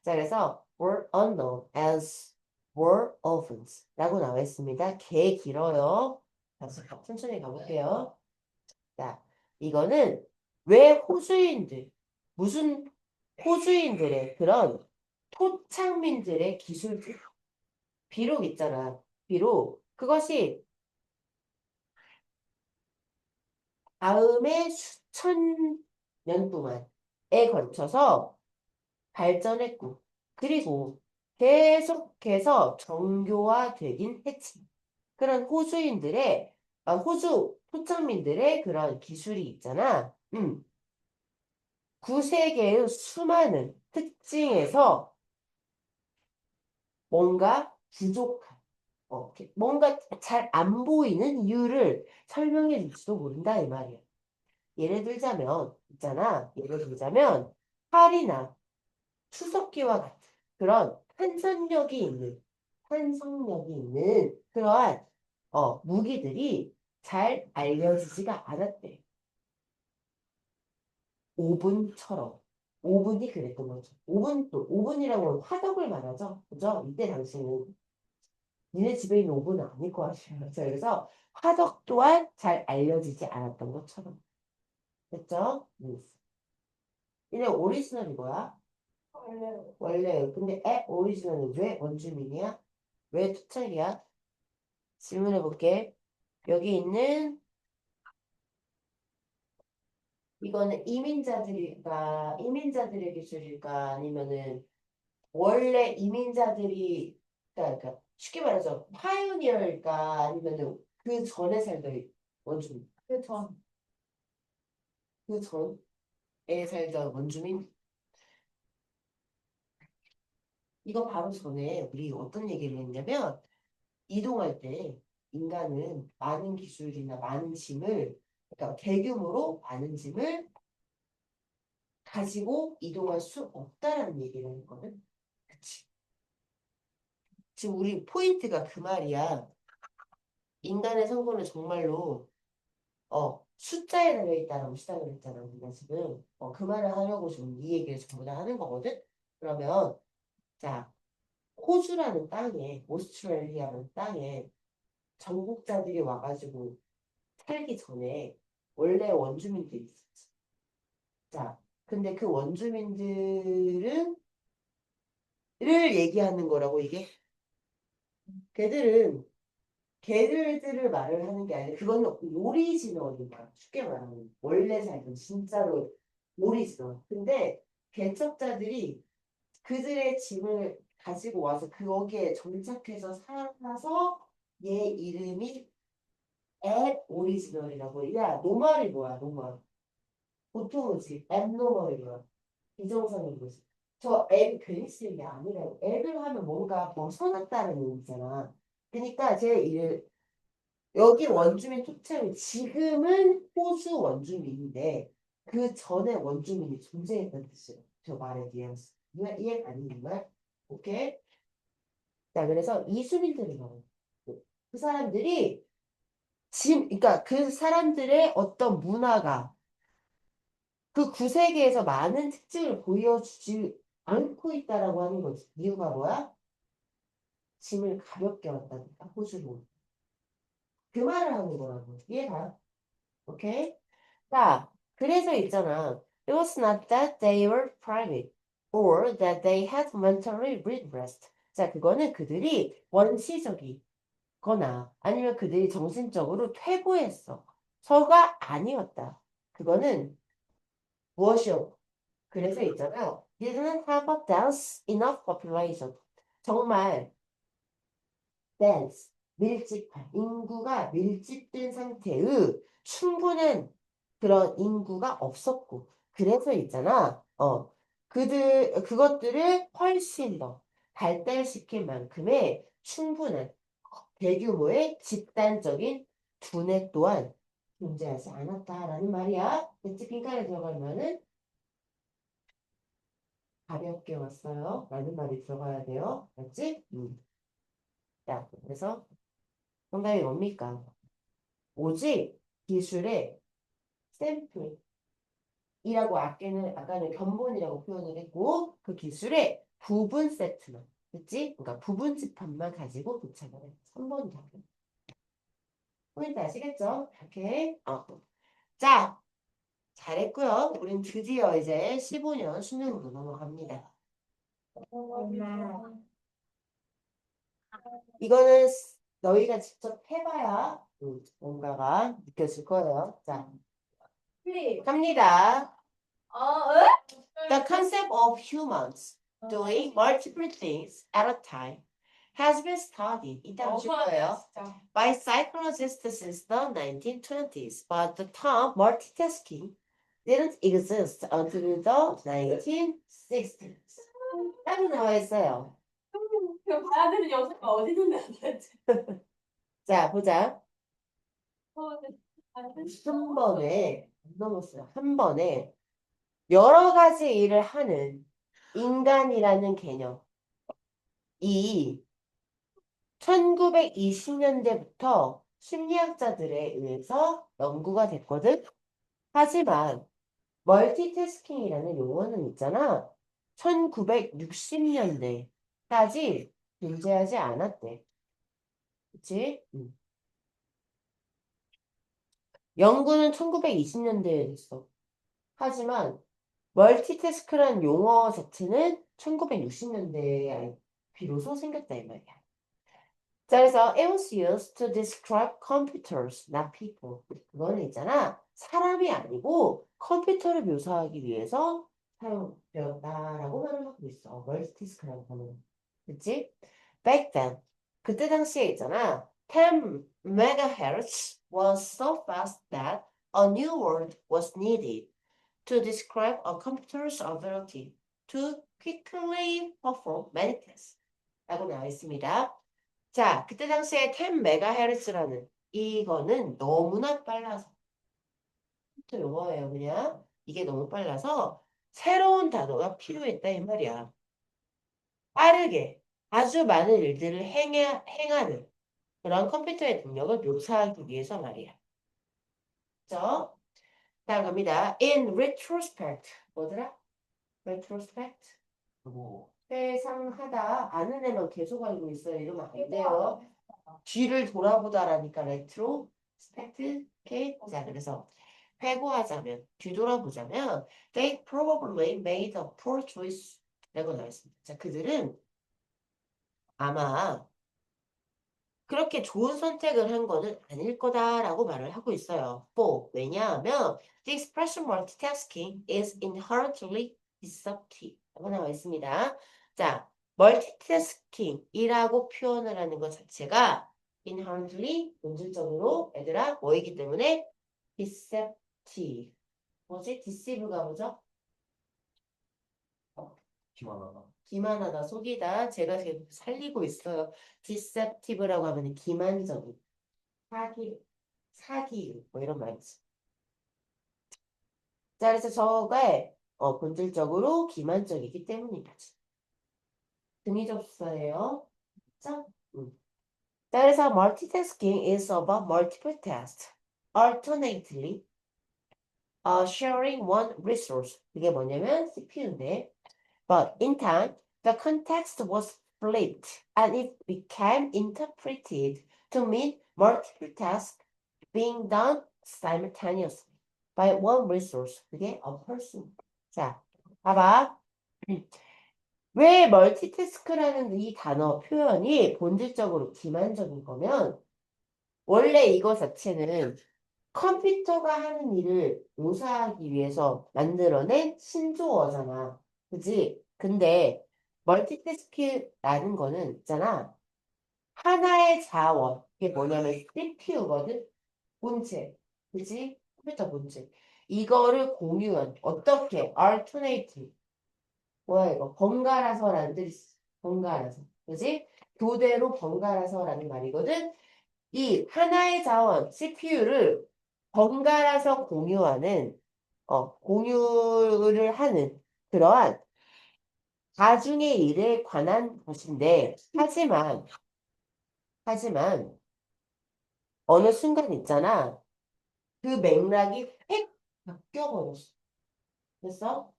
자, 그래서 were unknown as were ovens 라고 나와 있습니다. 개 길어요. 다시 천천히 가볼게요. 자, 이거는 왜 호주인들, 무슨 호주인들의 그런 토착민들의 기술들, 비록 있잖아. 비록 그것이 다음의 수천 년 동안에 걸쳐서 발전했고, 그리고 계속해서 정교화되긴 했지. 그런 호주인들의, 호주 토착민들의 그런 기술이 있잖아. 9세계의 수많은 특징에서 뭔가 부족한, 뭔가 잘 안 보이는 이유를 설명해 줄지도 모른다, 이 말이야. 예를 들자면, 있잖아. 예를 들자면, 팔이나 투석기와 같은 그런 탄성력이 있는 그러한, 무기들이 잘 알려지지가 않았대. 오븐처럼. 오븐이 그랬던 거죠. 오븐이라고 하면 화덕을 말하죠. 그죠? 이때 당시는. 니네 집에 있는 오븐은 아닐 거 아니에요. 그래서 화덕 또한 잘 알려지지 않았던 것처럼. 됐죠? 니네 오리지널이 뭐야? 원래. 근데 오리지널은 왜 원주민이야? 왜 토착이야? 질문해 볼게. 여기 있는 이거는 이민자들의 기술일까? 아니면은 원래 이민자들이 그러니까 쉽게 말해서 파이오니어일까? 아니면은 그 전에 살던 원주민? 그전 그 전에 살던 원주민? 이거 바로 전에 우리 어떤 얘기를 했냐면 이동할 때 인간은 많은 기술이나 많은 짐을 그러니까 대규모로 많은 짐을 가지고 이동할 수 없다라는 얘기를 했거든. 그치? 지금 우리 포인트가 그 말이야. 인간의 성공은 정말로 숫자에 달려있다라고 시작을 했잖아. 우리가 지금 그 말을 하려고 지금 이 얘기를 전부 다 하는 거거든. 그러면 자 호주라는 땅에 오스트레일리아라는 땅에 정복자들이 와가지고 살기 전에 원래 원주민들이 있었지. 자, 근데 그 원주민들은 를 얘기하는 거라고 이게 걔들은 걔들을 말을 하는 게 아니라 그거는 오리지널인 거야. 쉽게 말하면 원래 살던 진짜로 오리지널. 근데 개척자들이 그들의 짐을 가지고 와서 거기에 정착해서 살아서 얘 이름이 앱 오리지널이라고. 야, 노말이 뭐야, 노말. 보통이지. 앱노멀이 뭐야. 비정상인 거지. 저 앱이 괜히 쓰는 게 아니라 앱을 하면 뭔가 벗어났다는 의미잖아. 그러니까 여기 원주민 토착이 지금은 호주 원주민인데 그 전에 원주민이 존재했다는 뜻이에요. 저 말의 뉘앙스. 이해 가는 말? 오케이? 자, 그래서 이주민들이 말해요. 그 사람들이 그러니까 그 사람들의 어떤 문화가 그 구세계에서 많은 특징을 보여주지 않고 있다라고 하는 거지. 이유가 뭐야? 짐을 가볍게 왔다니까, 호주로. 그 말을 하는 거라고. 이해가? 오케이? 자, 그래서 있잖아. It was not that they were private or that they had mentally regressed. 자, 그거는 그들이 원시적이거나 거나 아니면 그들이 정신적으로 퇴보했어. 서가 아니었다. 그거는 무엇이요? 그래서 있잖아. Didn't have a dense enough population. 정말 dense, 밀집한, 인구가 밀집된 상태의 충분한 그런 인구가 없었고. 그래서 있잖아. 그것들을 훨씬 더 발달시킬 만큼의 충분한 대규모의 집단적인 두뇌 또한 존재하지 않았다라는 말이야. 그치? 빈칸에 들어가면은 가볍게 왔어요. 라는 말이 들어가야 돼요. 맞지? 자, 그래서 정답이 뭡니까? 오직 기술의 샘플이라고 아까는 견본이라고 표현을 했고 그 기술의 부분 세트만 그치? 그러니까 부분 집합만 가지고 도착을 해. 3번 답. 포인트 아시겠죠? 이렇게 자, 잘했고요. 우린 드디어 이제 15년 수능으로 넘어갑니다. 이거는 너희가 직접 해봐야 뭔가가 느껴질 거예요. 자, 갑니다. The concept of humans doing multiple things at a time has been studied. 이따 보실 거예요. By psychologists since the 1920s, but the term multitasking didn't exist until the 1960s. 따로 나와 있어요. 그 봐야 되는 영상가 어디 있는데 안 되지? 자, 보자. 안 되지. 한 번에, 안 넘었어요. 한 번에 여러 가지 일을 하는 인간이라는 개념. 이 1920년대부터 심리학자들에 의해서 연구가 됐거든. 하지만 멀티태스킹이라는 용어는 있잖아. 1960년대까지 존재하지 않았대. 그치? 연구는 1920년대에 됐어. 하지만 멀티태스크라는 용어 자체는 1960년대에 비로소 생겼다 이 말이야. 자, 그래서 it was used to describe computers, not people. 그거는 있잖아. 사람이 아니고 컴퓨터를 묘사하기 위해서 사용되었다라고 말을 하고 있어. 멀티태스크라는 거는. 그치? Back then. 그때 당시에 있잖아. 10 megahertz was so fast that a new word was needed to describe a computer's ability to quickly perform many tasks. 라고 나와 있습니다. 자, 그때 당시에 10MHz라는 이거는 너무나 빨라서 컴퓨터 용어예요, 그냥. 이게 너무 빨라서 새로운 단어가 필요했다 이 말이야. 빠르게 아주 많은 일들을 행하는 그런 컴퓨터의 능력을 묘사하기 위해서 말이야. 그죠? 다음 갑니다. In retrospect. 뭐더라? retrospect? 회상하다. 아는 애만 계속 알고 있어요. 이러면 안 돼요. 뒤를 돌아보다라니까 레트로 스펙트 케이 자 그래서 회고하자면 뒤돌아보자면 they probably made a poor choice 라고 나왔습니다. 자 그들은 아마 그렇게 좋은 선택을 한 거는 아닐 거다라고 말을 하고 있어요. 왜냐하면 the expression multitasking is inherently deceptive 라고 나와 있습니다. 자 멀티태스킹이라고 표현을 하는 것 자체가 inherently 본질적으로 얘들아 뭐이기 때문에 deceptive 뭐지? deceive가 뭐죠? 기만하다, 속이다. 제가 지금 살리고 있어요. deceptive라고 하면 기만적인, 사기, 뭐 이런 말이지. 자, 그래서 저가 본질적으로 기만적이기 때문이다. 등위 접수예요. 자, 자, 그래서 multitasking is about multiple tasks. Alternately, sharing one resource. 이게 뭐냐면 CPU인데, but in time, the context was flipped and it became interpreted to mean multiple tasks being done simultaneously by one resource. 그게 a person. 자, 봐봐. 왜 멀티태스크라는 이 단어 표현이 본질적으로 기만적인 거면 원래 이거 자체는 컴퓨터가 하는 일을 묘사하기 위해서 만들어낸 신조어잖아. 그지? 근데 멀티태스크라는 거는 있잖아. 하나의 자원. 이게 뭐냐면 CPU거든? 본체. 그지? 컴퓨터 본체. 이거를 공유한, 어떻게? alternative. 뭐야 이거? 번갈아서라는 뜻이 있어. 번갈아서. 그지? 교대로 번갈아서라는 말이거든? 이 하나의 자원, CPU를 번갈아서 공유하는, 공유를 하는 그러한 다중의 일에 관한 것인데, 하지만, 어느 순간 있잖아. 그 맥락이 획 바뀌어버렸어. 됐어?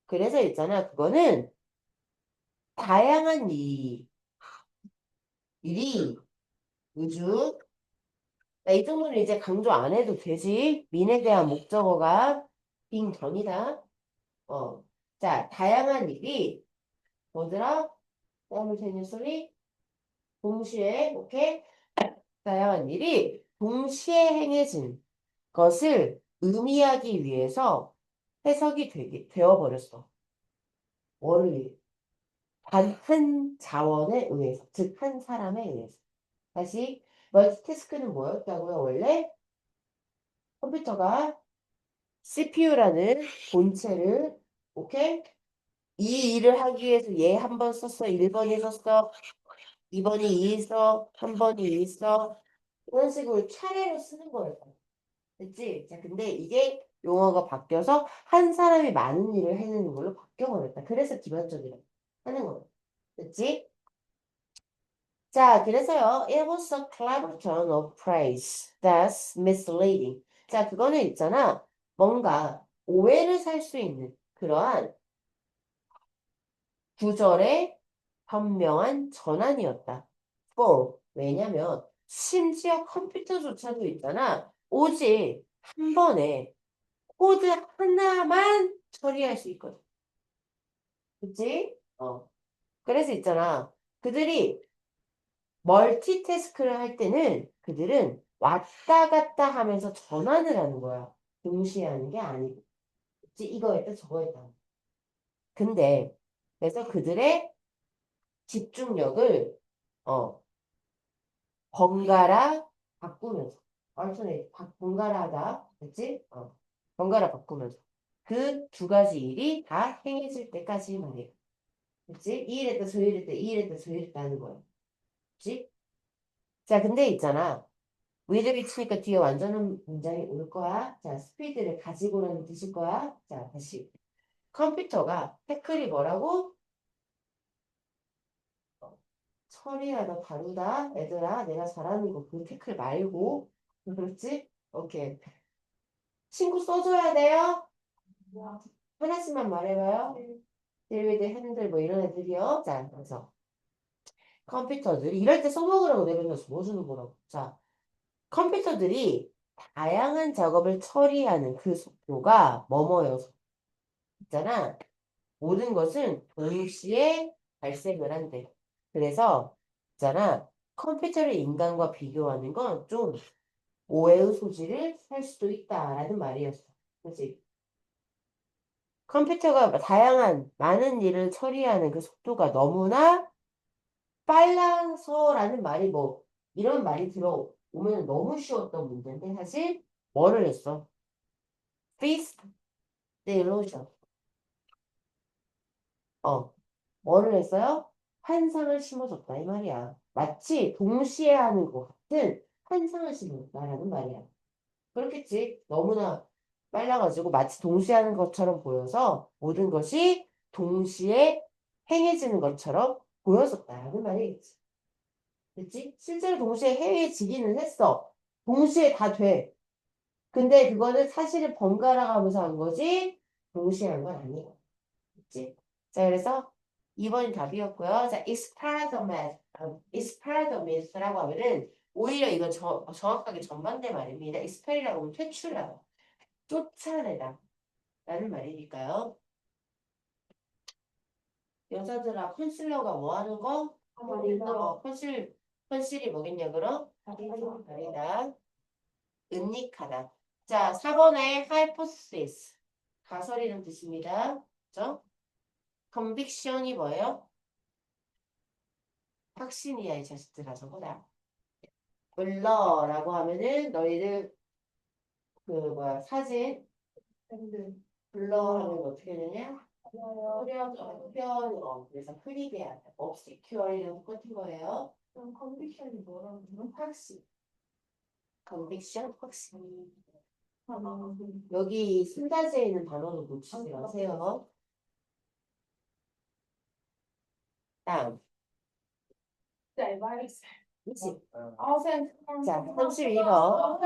그래서 있잖아. 그거는 다양한 일이 우주, 이 정도는 이제 강조 안 해도 되지. 민에 대한 목적어가 빙전이다. 자, 다양한 일이 뭐더라? 땀을 새는 소리? 동시에, 오케이? 다양한 일이 동시에 행해진 것을 의미하기 위해서 해석이 되어버렸어. 뭐를 위해? 단 한 자원에 의해서, 즉, 한 사람에 의해서. 다시, 멀티태스크는 뭐였다고요? 원래 컴퓨터가 CPU라는 본체를, 오케이? 이 일을 하기 위해서 얘 한 번 썼어, 1번이 썼어, 2번이 2 써, 3번이 2 써. 이런 식으로 차례로 쓰는 거예요. 됐지? 자, 근데 이게 용어가 바뀌어서 한 사람이 많은 일을 해내는 걸로 바뀌어버렸다. 그래서 기본적이라 하는 거예요. 됐지? 자, 그래서요. It was a clever turn of praise that's misleading. 자, 그거는 있잖아. 뭔가 오해를 살 수 있는 그러한 구절의 현명한 전환이었다. 왜냐면 심지어 컴퓨터조차도 있잖아. 오직 한 번에 코드 하나만 처리할 수 있거든. 그치? 그래서 있잖아. 그들이 멀티태스크를 할 때는 그들은 왔다 갔다 하면서 전환을 하는 거야. 동시에 하는 게 아니고. 그치? 이거 했다 저거 했다. 근데 그래서 그들의 집중력을 어, 번갈아 바꾸면서 번갈아 하다. 그치? 번갈아 바꾸면서 그 두 가지 일이 다 행해질 때까지 말이야. 그치? 이 일했다 저 일했다 이 일했다 저 일했다 하는 거야. 그치? 자, 근데 있잖아. 위드를 치니까 뒤에 완전한 문장이 올 거야. 자, 스피드를 가지고라는 뜻일 거야. 자, 다시. 컴퓨터가 태클이 뭐라고? 처리하다 다루다. 얘들아, 내가 잘하는 거 그 태클 말고. 그렇지? 오케이. 친구 써줘야 돼요? 하나씩만 말해봐요. 데이비드 핸들 뭐 이런 애들이요. 자, 그래서 컴퓨터들이 이럴 때 써먹으라고 내면서 뭐 주는 거라고. 자, 컴퓨터들이 다양한 작업을 처리하는 그 속도가 뭐뭐여서 있잖아. 모든 것은 동시에 발생을 한대. 그래서 있잖아. 컴퓨터를 인간과 비교하는 건 좀 오해의 소지를 살 수도 있다라는 말이었어. 그치? 컴퓨터가 다양한 많은 일을 처리하는 그 속도가 너무나 빨라서라는 말이 뭐 이런 말이 들어오면 너무 쉬웠던 문제인데 사실 뭐를 했어? Fix the illusion. 뭐를 했어요? 환상을 심어줬다 이 말이야. 마치 동시에 하는 것 같은 환상을 심어줬다라는 말이야. 그렇겠지? 너무나 빨라가지고 마치 동시에 하는 것처럼 보여서 모든 것이 동시에 행해지는 것처럼 보였었다라는 말이겠지. 그치? 실제로 동시에 행해지기는 했어. 동시에 다 돼. 근데 그거는 사실을 번갈아 가면서 한 거지 동시에 한 건 아니야. 그치? 자, 그래서 2번이 답이었고요. 자, experiment, 라고 하면은 오히려 이건 정확하게 정반대 말입니다. expel이라고 하면 퇴출하다, 쫓아내다 라는 말이니까요. 여자들아, 컨실러가 뭐 하는 거? 컨실이 뭐겠냐, 그럼? 가리다. 은닉하다. 자, 4번에 hypothesis. 가설이라는 뜻입니다. 그죠? conviction이 뭐예요? 확신이야, 이 자식들아, 저거다. 블러라고 하면은 너희들 그 뭐야 사진 블러 하면 어떻게 되냐? 그래서 흐리게 하다. obscure이랑 똑같은 거예요. 컨디션이 뭐라고? 확신. conviction, 확신. 아, 여기 순자재에 있는 단어는 놓치지 마세요. 다음. 네, 말했어요. 20. 쌤. 자, 32번.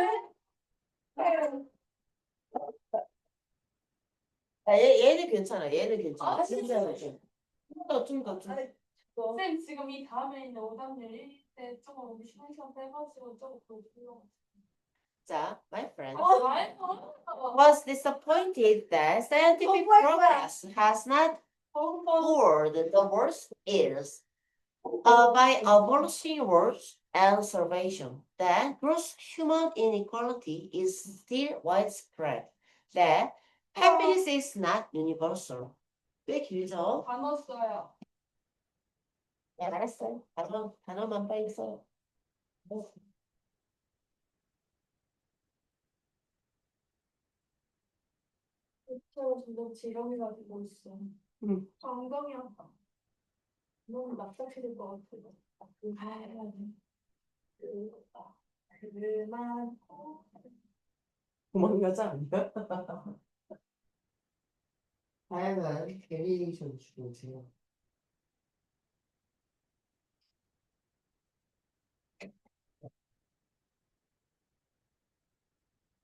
얘는 괜찮아. 얘는 괜찮아. 진짜 괜찮아. 좀 더. 쌤, 지금 이 다음에 있는 오답률 1때 조금 우리 시간 빼가지고 조금 보여주려고. 자, my friend. 말했어. Was disappointed that scientific progress has not poured the world's ears by abolishing wars and starvation. That gross human inequality is still widespread. That happiness is not universal. 꽤 길죠? 단어 써요. 야, 알았어. 단어만 빨리 써. 저 진짜 지렁이 가지고 있어. 응. 엉덩이 아파. 너무 납작해질 것 같아. 그만. 도망가자 아니야? 다양한 베리에이션 주세요.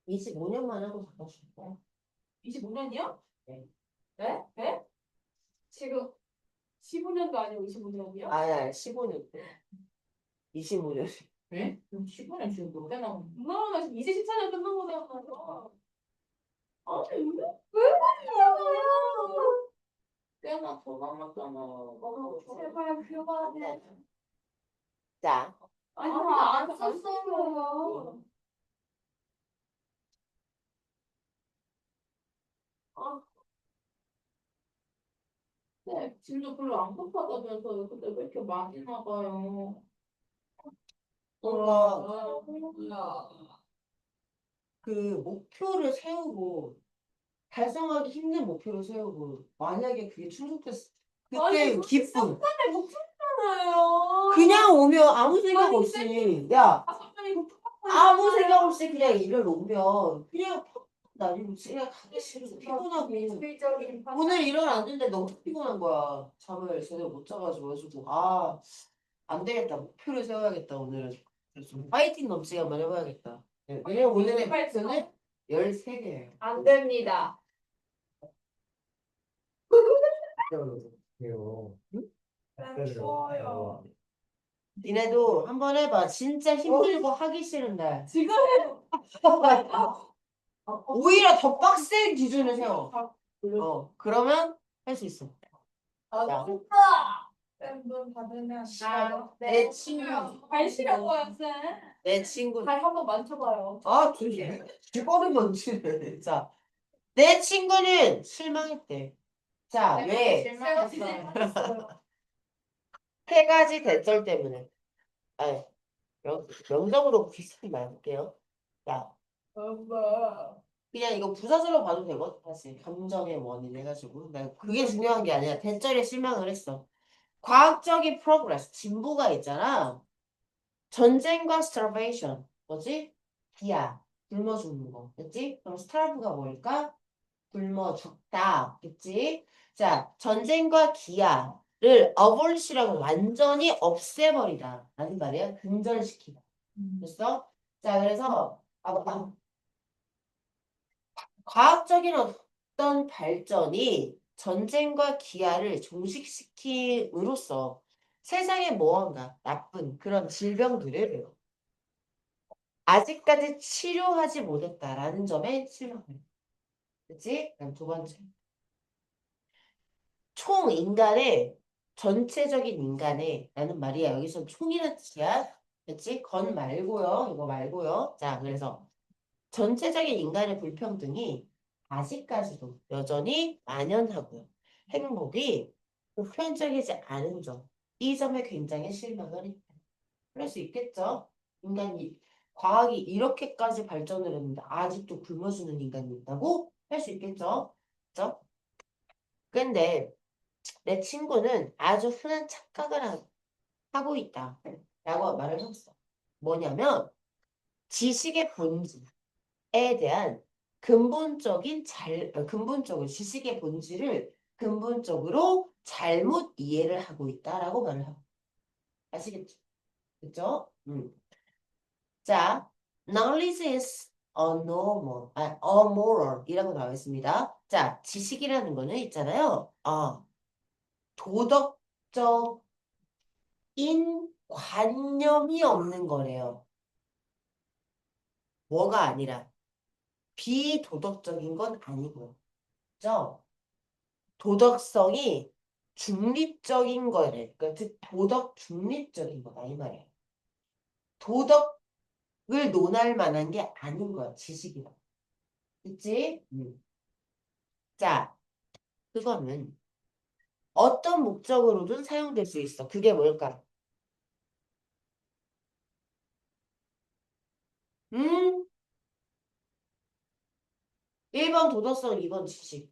(25년만) 하고 바꿔줄까? 25년이요? 네. 네? 네? 지금 15년도 아니고 25년이요? 아야 15년 25년 왜? 15년 지금 몇 개나 나 지금 2014년 끝난 거잖아. 아니 왜 말이야? 꽤나 더 남았잖아. 제발 그만해. 자, 아니 안 썼어요. 네, 짐도 별로 안 급하다면서요. 근데 왜 이렇게 많이 나가요? 뭔가 야. 그 목표를 세우고 달성하기 힘든 목표를 세우고 만약에 그게 충족됐을 그때 기쁨 목표잖아요. 그냥 오면 아무 생각 아니, 없이 야 이거 아무 생각 없이 그냥 일을 오면 그냥 나 이거 그냥 가기 싫어 피곤하고 미술적인 오늘 일어났는데 너무 피곤한 거야 잠을 제대로 못 자가지고 그래가지고 안 되겠다 목표를 세워야겠다 오늘은 그래서 파이팅 넘치게 한번 해봐야겠다 왜냐면 오늘의 목표는 13개예요 안 됩니다. 좋아요. 니네도 한번 해봐 진짜 힘들고 하기 싫은 날 지금 해도 오히려 더 빡센 기준을 세워 그러면 할 수 있어 야. 쌤돈 받으면 내 친구 발 시려고요 쌤. 내 친구 발 한번 만져봐요. 조심해 쥐꺼는 먼지를 내 친구는 실망했대 자 왜? 실망했어요. 세 가지 대절 때문에 아니 명적으로 비슷하게 말할게요 자 엄마. 그냥 이거 부사절로 봐도 되거든 사실 감정의 원인 해가지고 나 그게 중요한 게 아니라 대절에 실망을 했어 과학적인 프로그레스 진보가 있잖아 전쟁과 starvation 뭐지? 기아 굶어 죽는 거 그치? 그럼 starve가 뭘까? 굶어 죽다 그치? 자 전쟁과 기아를 abolish라고 완전히 없애버리다 라는 말이야 근절시키다 됐어? 자 그래서 과학적인 어떤 발전이 전쟁과 기아를 종식시킴으로써 세상의 무언가 나쁜 그런 질병들을 아직까지 치료하지 못했다라는 점에 실망해요. 그치? 그럼 두 번째. 총 인간의 전체적인 인간의 라는 말이야. 여기서 총이란 뜻이야. 그치? 건 말고요. 이거 말고요. 자, 그래서 전체적인 인간의 불평등이 아직까지도 여전히 만연하고요. 행복이 보편적이지 않은 점. 이 점에 굉장히 실망을 했다. 그럴 수 있겠죠. 인간이 과학이 이렇게까지 발전을 했는데 아직도 굶어주는 인간이 있다고 할 수 있겠죠. 그죠? 근데 내 친구는 아주 흔한 착각을 하고 있다. 라고 말을 했어. 뭐냐면 지식의 본질에 대한 근본적인 지식의 본질을 근본적으로 잘못 이해를 하고 있다라고 말을 하고. 아시겠죠? 그죠? 자, knowledge is amoral 이라고 나와 있습니다. 자, 지식이라는 거는 있잖아요. 도덕적인 관념이 없는 거래요. 뭐가 아니라 비도덕적인 건 아니고요. 그죠? 도덕성이 중립적인 거래. 그러니까 즉 도덕 중립적인 거다 이 말이에요. 도덕을 논할 만한 게 아닌 거야, 지식이라. 그치? 자, 그거는 어떤 목적으로든 사용될 수 있어. 그게 뭘까? 1번 도덕성, 2번 지식.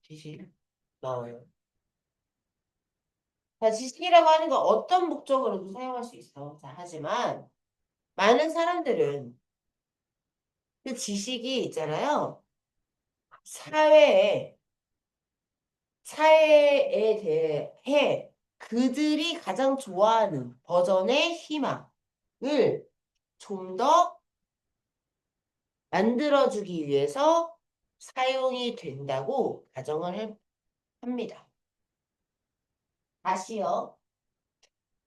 지식. 나와요. 자, 지식이라고 하는 건 어떤 목적으로도 사용할 수 있어. 자, 하지만 많은 사람들은 그 지식이 있잖아요. 사회에, 사회에 대해 그들이 가장 좋아하는 버전의 희망을 좀 더 만들어주기 위해서 사용이 된다고 가정을 합니다. 다시요.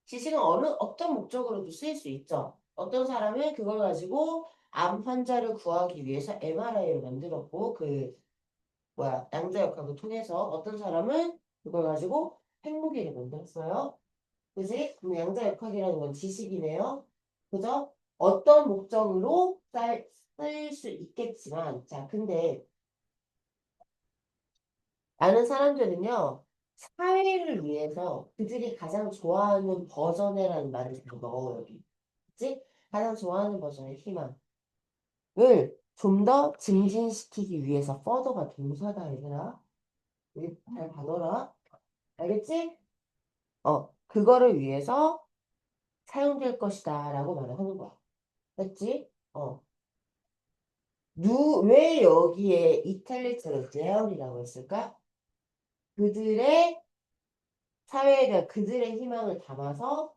지식은 어떤 목적으로도 쓰일 수 있죠. 어떤 사람은 그걸 가지고 암 환자를 구하기 위해서 MRI를 만들었고 양자역학을 통해서 어떤 사람은 그걸 가지고 핵무기를 만들었어요. 그지? 그럼 양자역학이라는 건 지식이네요. 그죠? 어떤 목적으로 쓸 수 있겠지만 자, 근데 많은 사람들은요, 사회를 위해서 그들이 가장 좋아하는 버전이라는 말을 자꾸 넣어요, 여기. 그치? 가장 좋아하는 버전의 희망을 좀 더 증진시키기 위해서 further가 동사다, 얘들아. 여기 잘 봐둬라. 알겠지? 그거를 위해서 사용될 것이다, 라고 말을 하는 거야. 됐지? 왜 여기에 이탈리스를 대열이라고 했을까? 그들의 사회에 대한 그들의 희망을 담아서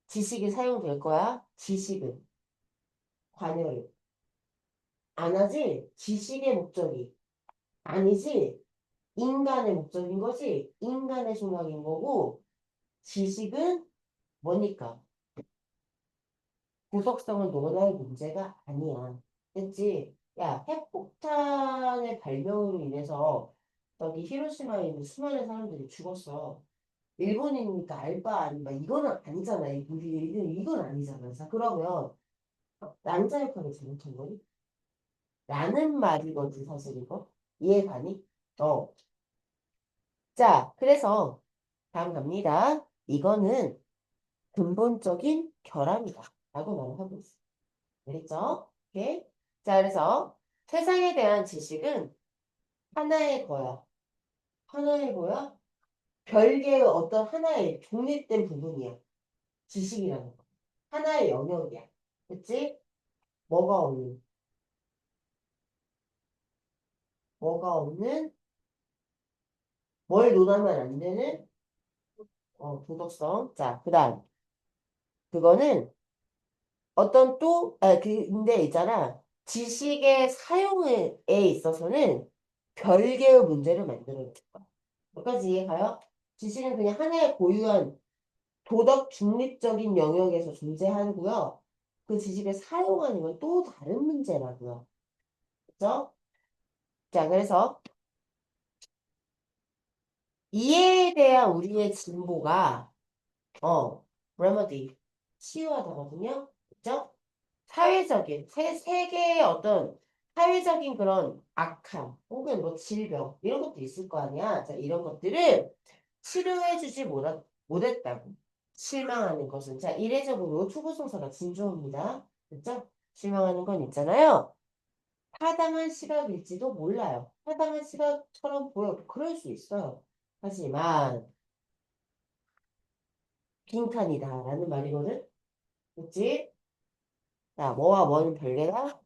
지식이 사용될 거야. 지식은 관여를 안 하지. 지식의 목적이 아니지. 인간의 목적인 거지. 인간의 소망인 거고 지식은 뭐니까? 구속성을 논할 문제가 아니야. 됐지? 야, 핵폭탄의 발명으로 인해서 저기 히로시마에 있는 수많은 사람들이 죽었어. 일본이니까 알바 아닌가 이거는 아니잖아. 이건 아니잖아. 자, 그러면 양자역학을 잘못한 거니? 라는 말이거든, 사실 이거. 이해 가니? 어. 자, 그래서 다음 갑니다. 이거는 근본적인 결함이다. 라고 말을 하고 있어. 알겠죠? 오케이? 자, 그래서 세상에 대한 지식은 하나의 거야. 하나의 거야? 별개의 어떤 하나의 독립된 부분이야. 지식이라는 거. 하나의 영역이야. 그치? 뭐가 없는? 뭐가 없는? 뭘 논하면 안 되는? 도덕성. 자, 그 다음. 그거는 어떤 근데 있잖아. 지식의 사용에 있어서는 별개의 문제를 만들어낼 거야. 여기까지 이해가요? 지식은 그냥 하나의 고유한 도덕 중립적인 영역에서 존재하고요. 그 지식을 사용하는 건 또 다른 문제라고요. 그죠? 자, 그래서 이에 대한 우리의 진보가 remedy, 치유하다거든요. 그죠? 사회적인, 세계의 어떤 사회적인 그런 악함, 혹은 뭐 질병, 이런 것도 있을 거 아니야. 자, 이런 것들을 치료해주지 못했다고. 실망하는 것은. 자, 이례적으로 투부정사가 진조입니다. 그죠? 실망하는 건 있잖아요. 타당한 시각일지도 몰라요. 타당한 시각처럼 보여. 그럴 수 있어요. 하지만, 빈칸이다라는 말이거든? 그치? 자, 뭐와 뭐는 별개다?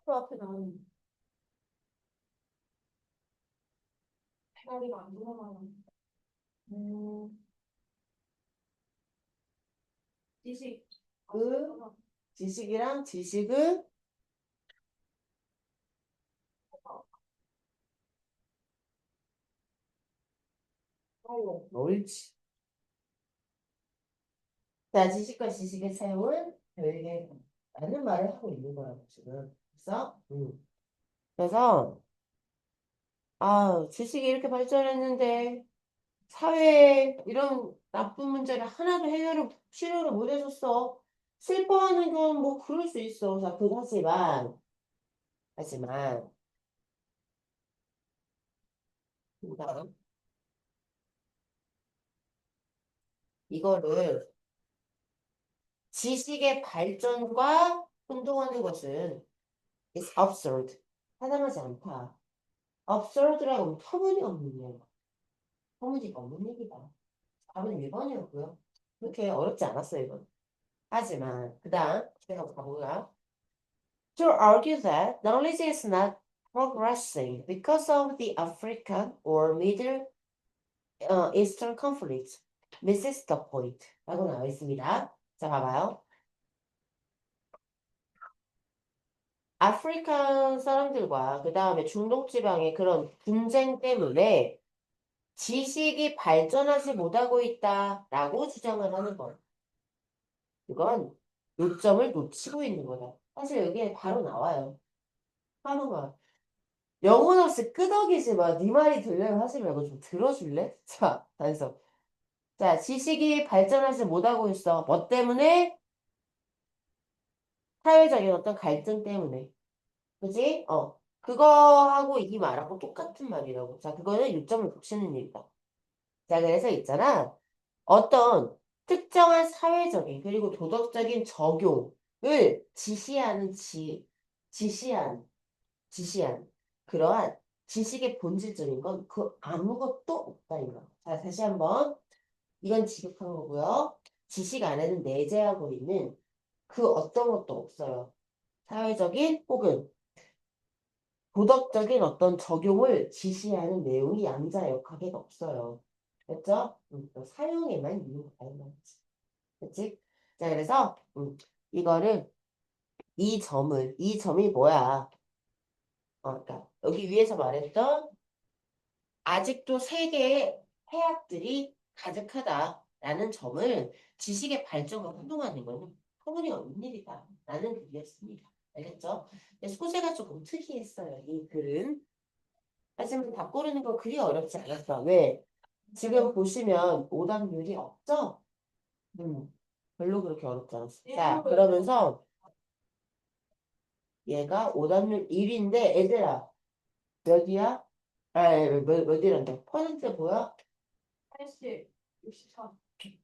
그 앞에 나오는 대가리가 안 돌아가는. 지식. 그 지식이랑 지식은 옳지. 자, 지식과 지식의 사용은 별개라는 말을 하고 있는 거라고 지금. 그래서, 지식이 이렇게 발전했는데 사회에 이런 나쁜 문제를 하나도 치료를 못 해줬어. 슬퍼하는 건 뭐 그럴 수 있어. 자, 하지만, 그다음 이거를 지식의 발전과 혼동하는 것은 is absurd. 타당하지 않다. absurd라고 하면 터무니없는 일. 터무니가 없는 얘기다. 답은 1번이었고요. 그렇게 어렵지 않았어요, 이건. 하지만, 그 다음, 제가 가보자. To argue that knowledge is not progressing because of the African or Middle Eastern conflict misses the point. 라고 나와 있습니다. 자, 봐봐요. 아프리카 사람들과 그 다음에 중동 지방의 그런 분쟁 때문에 지식이 발전하지 못하고 있다라고 주장을 하는 거예요. 그건 요점을 놓치고 있는 거다. 사실 여기에 바로 나와요. 한우가 영혼 없이 끄덕이지 마. 네 말이 들려요 하지 말고 좀 들어줄래? 자, 단서. 자, 지식이 발전하지 못하고 있어. 뭐 때문에? 사회적인 어떤 갈등 때문에. 그지? 그거하고 이 말하고 똑같은 말이라고. 자, 그거는 요점을 붙이는 일이다. 자, 그래서 있잖아. 어떤 특정한 사회적인 그리고 도덕적인 적용을 지시한, 지시한 그러한 지식의 본질적인 건 그 아무것도 없다 이거. 자, 다시 한번 이건 지극한 거고요. 지식 안에는 내재하고 있는 그 어떤 것도 없어요. 사회적인 혹은 도덕적인 어떤 적용을 지시하는 내용이 양자역학에 없어요. 됐죠? 사용에만 있는 거다 이 말이지. 그치? 자, 그래서 이거를 이 점이 뭐야? 그러니까 여기 위에서 말했던 아직도 세계의 해악들이 가득하다라는 점을 지식의 발전과 혼동하는 것은 터무니없는 일이다. 라는 글이었습니다. 알겠죠? 근데 소재가 조금 특이했어요. 이 글은. 하지만 다 고르는 거 그리 어렵지 않았어. 왜? 지금 보시면 오답률이 없죠? 별로 그렇게 어렵지 않았어. 자, 그러면서 얘가 오답률 1인데 얘들아 몇이야? 몇이란다. 퍼센트 뭐야? 80, 63.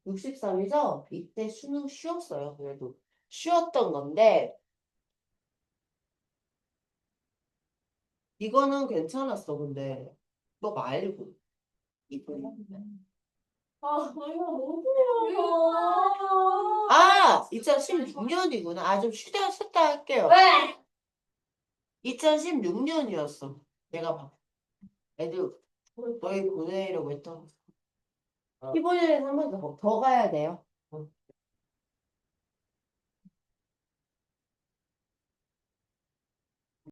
63이죠? 이때 수능 쉬웠어요. 그래도 쉬웠던 건데 이거는 괜찮았어. 근데 너 말고 이거 아, 이거 못해요. 2016년이구나. 좀 쉬다 할게요. 왜? 2016년이었어. 내가 봐. 애들 너희 보내려고 했던 15년에서 한 번 더 가야 돼요.